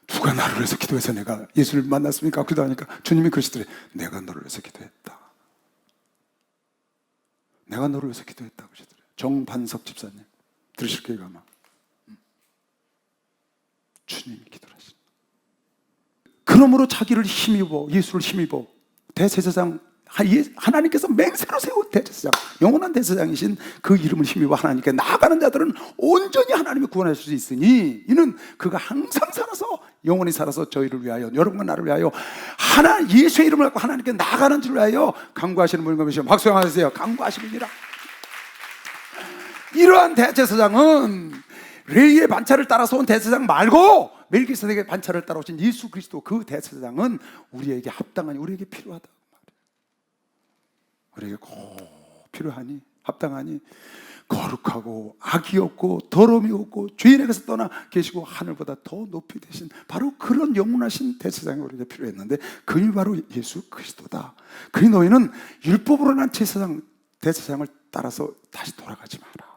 S1: 누가 나를 위해서 기도해서 내가 예수를 만났습니까? 기도하니까 주님이 그러시더래. 내가 너를 위해서 기도했다. 내가 너를 위해서 기도했다고 하시더래요. 정반석 집사님 들으실 거예요 아마. 주님이 기도를 하시는. 그러므로 자기를 힘입어, 예수를 힘입어 대제사장, 하나님께서 맹세로 세운 대제사장, 영원한 대제사장이신 그 이름을 힘입어 하나님께 나아가는 자들은 온전히 하나님이 구원하실 수 있으니, 이는 그가 항상 살아서 영원히 살아서 저희를 위하여, 여러분과 나를 위하여 예수의 이름을 갖고 하나님께 나아가는 줄을 위하여 강구하시는 분인 것이요. 박수 하세요. 강구하시느니라. 이러한 대제사장은 레위의 반차를 따라서 온 대제사장 말고 멜기세덱의 반차를 따라오신 예수 그리스도, 그 대제사장은 우리에게 합당하니, 우리에게 필요하다. 우리에게 꼭 필요하니, 합당하니, 거룩하고 악이 없고 더러움이 없고 죄인에게서 떠나 계시고 하늘보다 더 높이 되신 바로 그런 영원하신 대제사장이 우리에게 필요했는데 그분이 바로 예수 그리스도다. 그러니 너희는 율법으로 난 대제사장을 따라서 다시 돌아가지 마라.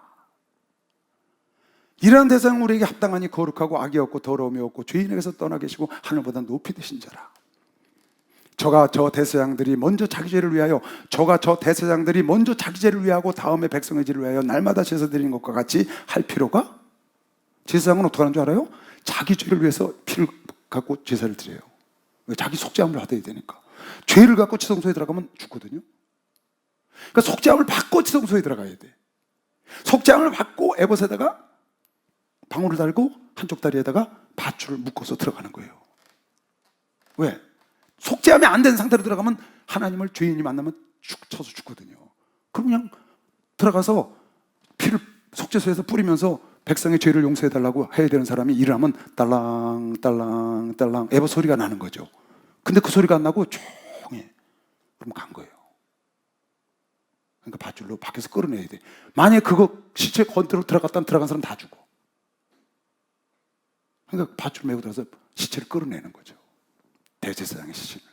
S1: 이러한 대제사장은 우리에게 합당하니 거룩하고 악이 없고 더러움이 없고 죄인에게서 떠나 계시고 하늘보다 높이 되신 자라. 저가 저 대제사장들이 먼저 자기 죄를 위하여 위하고 다음에 백성의 죄를 위하여 날마다 제사 드리는 것과 같이 할 필요가, 제사장은 어떻게 하는 줄 알아요? 자기 죄를 위해서 피를 갖고 제사를 드려요. 왜? 자기 속죄함을 받아야 되니까. 죄를 갖고 지성소에 들어가면 죽거든요. 그러니까 속죄함을 받고 지성소에 들어가야 돼. 속죄함을 받고 에봇에다가 방울을 달고 한쪽 다리에다가 밧줄을 묶어서 들어가는 거예요. 왜? 속죄함이 안 된 상태로 들어가면 하나님을 죄인이 만나면 쳐서 죽거든요. 그럼 그냥 들어가서 피를 속죄소에서 뿌리면서 백성의 죄를 용서해달라고 해야 되는 사람이 일을 하면 딸랑 딸랑 딸랑 에봇 소리가 나는 거죠. 근데 그 소리가 안 나고 조용해. 그럼 간 거예요. 그러니까 밧줄로 밖에서 끌어내야 돼. 만약에 그거 시체 건드려 들어간 사람 다 죽어. 그러니까 밧줄 메고 들어서 시체를 끌어내는 거죠. 대제사장의 시신을.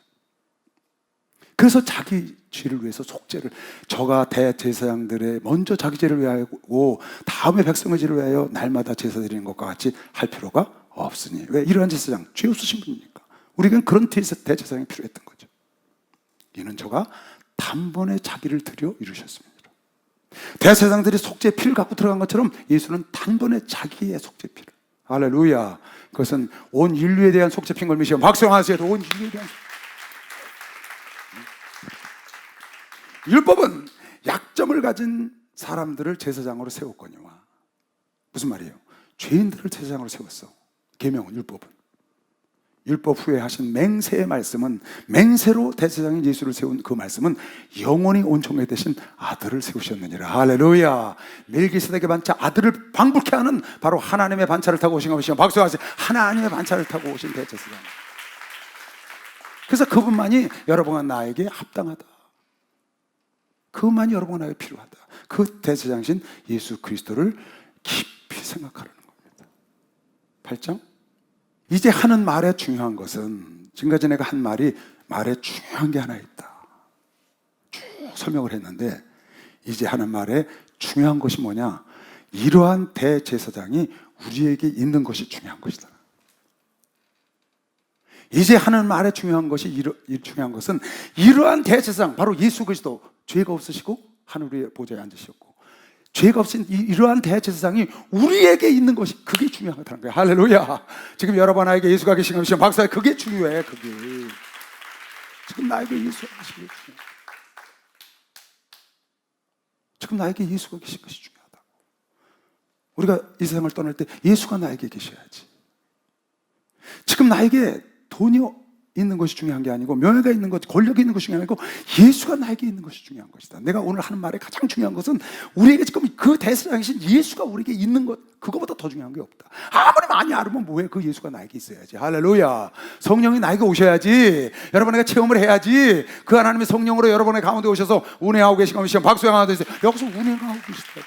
S1: 그래서 자기 죄를 위해서 속죄를, 저가 대제사장들의 먼저 자기 죄를 위하고 다음에 백성의 죄를 위하여 날마다 제사 드리는 것과 같이 할 필요가 없으니. 왜? 이러한 제사장, 죄 없으신 분이니까. 우리에겐 그런 대제사장이 필요했던 거죠. 이는 저가 단번에 자기를 드려 이루셨습니다. 대제사장들이 속죄 피를 갖고 들어간 것처럼 예수는 단번에 자기의 속죄 피를, 할렐루야. 그것은 온 인류에 대한 속죄 피인 걸 믿으시고 박수하세요. 온 인류에 대한 율법은 약점을 가진 사람들을 제사장으로 세웠거니와. 무슨 말이에요? 죄인들을 제사장으로 세웠어. 계명은, 율법 후에 하신 맹세의 말씀은, 맹세로 대제사장인 예수를 세운 그 말씀은 영원히 온총회 되신 아들을 세우셨느니라. 할렐루야. 멜기세덱의 반차, 아들을 방불케 하는 바로 하나님의 반차를 타고 오신 것이요. 박수하세요. 하나님의 반차를 타고 오신 대제사장. 그래서 그분만이 여러분과 나에게 합당하다. 그분만이 여러분과 나에게 필요하다. 그 대제사장이신 예수 그리스도를 깊이 생각하라는 겁니다. 8장. 이제 하는 말의 중요한 것은, 지금까지 내가 한 말에 중요한 게 하나 있다. 쭉 설명을 했는데, 이제 하는 말에 중요한 것이 뭐냐? 이러한 대제사장이 우리에게 있는 것이 중요한 것이다. 이제 하는 말의 중요한 것은 이러한 대제사장, 바로 예수 그리스도, 죄가 없으시고 하늘 위에 보좌에 앉으셨고 죄가 없인 이러한 대제사장이 우리에게 있는 것이, 그게 중요하다는 거예요. 할렐루야. 지금 여러분 나에게 예수가 계신 것이, 박사님, 그게 중요해. 그게 지금 나에게 예수가 계신 것이 중요해. 지금 나에게 예수가 계신 것이 중요하다. 우리가 이 세상을 떠날 때 예수가 나에게 계셔야지. 지금 나에게 돈이 있는 것이 중요한 게 아니고, 명예가 있는 것, 권력이 있는 것이 중요한 게 아니고, 예수가 나에게 있는 것이 중요한 것이다. 내가 오늘 하는 말의 가장 중요한 것은 우리에게 지금 그 대제사장이신 예수가 우리에게 있는 것, 그거보다 더 중요한 게 없다. 아무리 많이 알으면 뭐해? 그 예수가 나에게 있어야지. 할렐루야. 성령이 나에게 오셔야지. 여러분에게 체험을 해야지. 그 하나님의 성령으로 여러분의 가운데 오셔서 운행하고 계신 것이면 박수 하나 드세요. 여기서 운행하고 계시다.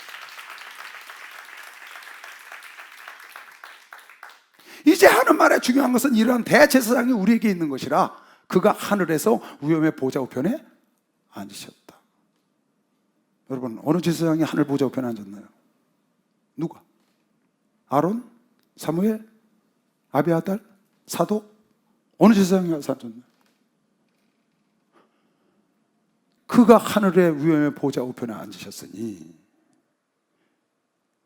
S1: 이제 하는 말에 중요한 것은 이러한 대제사장이 우리에게 있는 것이라, 그가 하늘에서 위엄의 보좌 우편에 앉으셨다. 여러분, 어느 제사장이 하늘 보좌 우편에 앉았나요? 누가? 아론? 사무엘? 아비아달? 사도? 어느 제사장이 앉았나요? 그가 하늘의 위엄의 보좌 우편에 앉으셨으니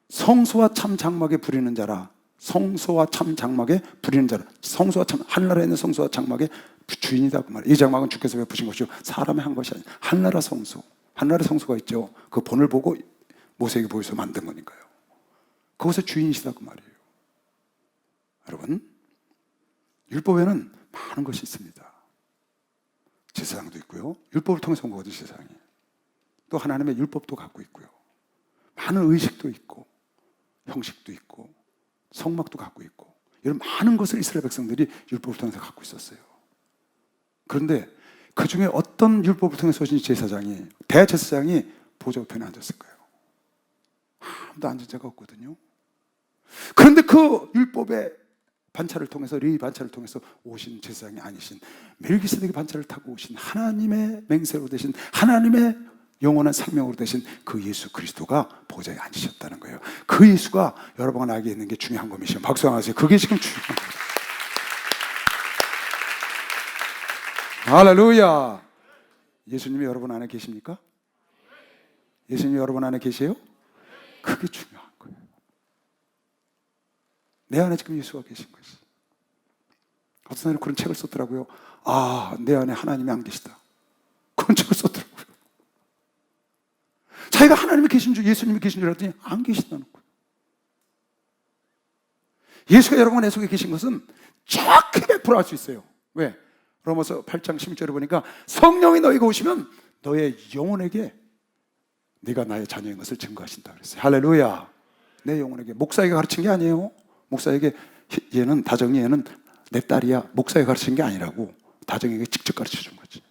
S1: 성소와 참 장막에 부리는 자라. 성소와 참 장막에 부리는 자라. 성소와 참, 한나라에 있는 성소와 장막의 주인이다 그 말이에요. 이 장막은 주께서 베푸신 것이요 사람이 한 것이 아니라 한나라 성소. 한나라 성소가 있죠. 그 본을 보고 모세에게 보여서 만든 거니까요. 그것의 주인이시다 그 말이에요. 여러분, 율법에는 많은 것이 있습니다. 제사장도 있고요. 율법을 통해서 온 거거든요, 제사장이. 또 하나님의 율법도 갖고 있고요. 많은 의식도 있고 형식도 있고 성막도 갖고 있고, 이런 많은 것을 이스라엘 백성들이 율법을 통해서 갖고 있었어요. 그런데 그 중에 어떤 율법을 통해서 오신 제사장이, 대제사장이 보좌 우편에 앉았을까요? 아무도 앉은 자가 없거든요. 그런데 그 율법의 반차를 통해서, 레위 반차를 통해서 오신 제사장이 아니신 멜기세덱의 반차를 타고 오신 하나님의 맹세로 되신, 하나님의 영원한 생명으로 되신 그 예수 그리스도가 보좌에 앉으셨다는 거예요. 그 예수가 여러분 안에 있는 게 중요한 겁니다. 박수 한번 하세요. 그게 지금 중요한 거예요. 할렐루야. 예수님이 여러분 안에 계십니까? 예수님이 여러분 안에 계세요? 그게 중요한 거예요. 내 안에 지금 예수가 계신 것이. 어떤 사람이 그런 책을 썼더라고요. 아, 내 안에 하나님이 안 계시다. 그런 책을 썼더라고요. 자기가 하나님이 계신 줄, 예수님이 계신 줄 알았더니 안 계신다는 거예요. 예수가 여러분 내 속에 계신 것은 정확히 100% 알 수 있어요. 왜? 로마서 8장 16절에 보니까 성령이 너희가 오시면 너의 영혼에게 네가 나의 자녀인 것을 증거하신다 그랬어요. 할렐루야. 내 영혼에게. 목사에게 가르친 게 아니에요. 목사에게 얘는, 다정이 얘는 내 딸이야, 목사에게 가르친 게 아니라고 다정에게 직접 가르쳐 준 거지.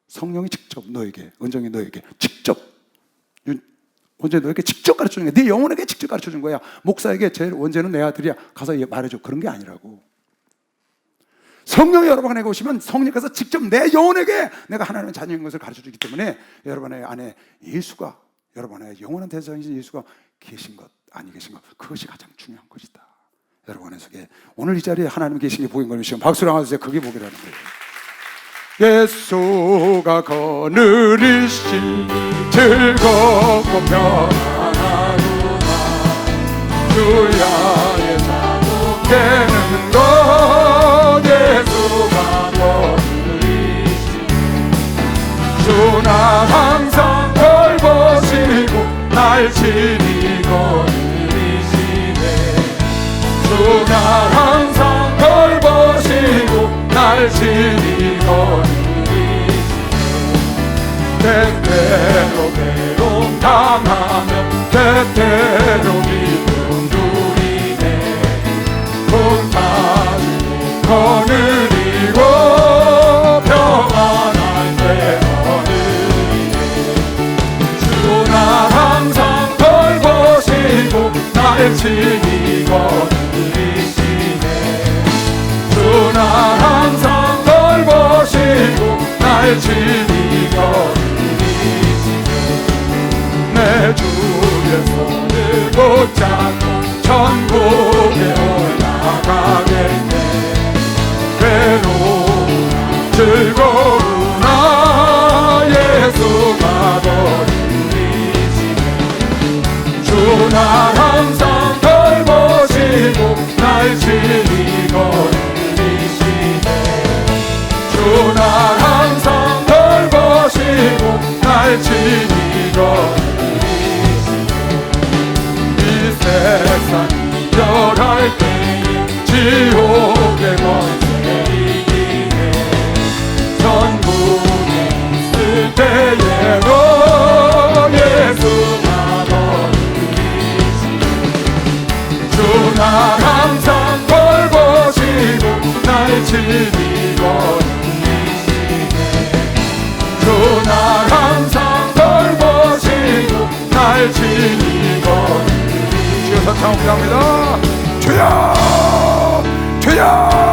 S1: 성령이 직접 너에게, 은정이 너에게 직접, 원재 너에게 직접 가르쳐 준 거야. 네 영혼에게 직접 가르쳐 준 거야. 목사에게 제 원재는 내 아들이야, 가서 말해줘. 그런 게 아니라고. 성령이 여러분 안에 오시면 성령께서 직접 내 영혼에게 내가 하나님의 자녀인 것을 가르쳐 주기 때문에 여러분 안에 예수가, 여러분 안에 영원한 대상이신 예수가 계신 것, 아니 계신 것, 그것이 가장 중요한 것이다. 여러분 안에 속에 오늘 이 자리에 하나님 계신 게 보인 걸 미시면 박수를 한번 주세요. 그게 복이라는 거예요. 예수가 거느리신 즐겁고 편안하구나. 주야의 자도 되는 것 예수가 거느리신. 주나 항상 돌보시고 날 친히 거느리시네. 주나 항상 돌보시고 날 친히 거느리시네. 때때로 괴로움 당하며 때때로 기쁨 누리네. 품타주고 거느리고 평안할 때 거느리네. 주나 항상 돌보시고 날 친히 거느리시네. 주나 항상 돌보시고 날 친히 거느리시네. 내 주의 손을 붙잡고 천국에 올라가겠네. 괴로우나 즐거우나 예수가 거느리시네. 주나 항상 돌보시고 날 친히 거느리시네. 주나 항상 돌보시고 날 친히 거느리시네. 이 세상 이별할 때에 지옥의 권세 이기네. 천국에 있을 때에도 예수가 거느리시네. 주나 항상 돌보시고 날 친히 거느리시네. 주나 항상 돌보시고 날 친히 거느리시네. 주여 선창합니다. 주여 주여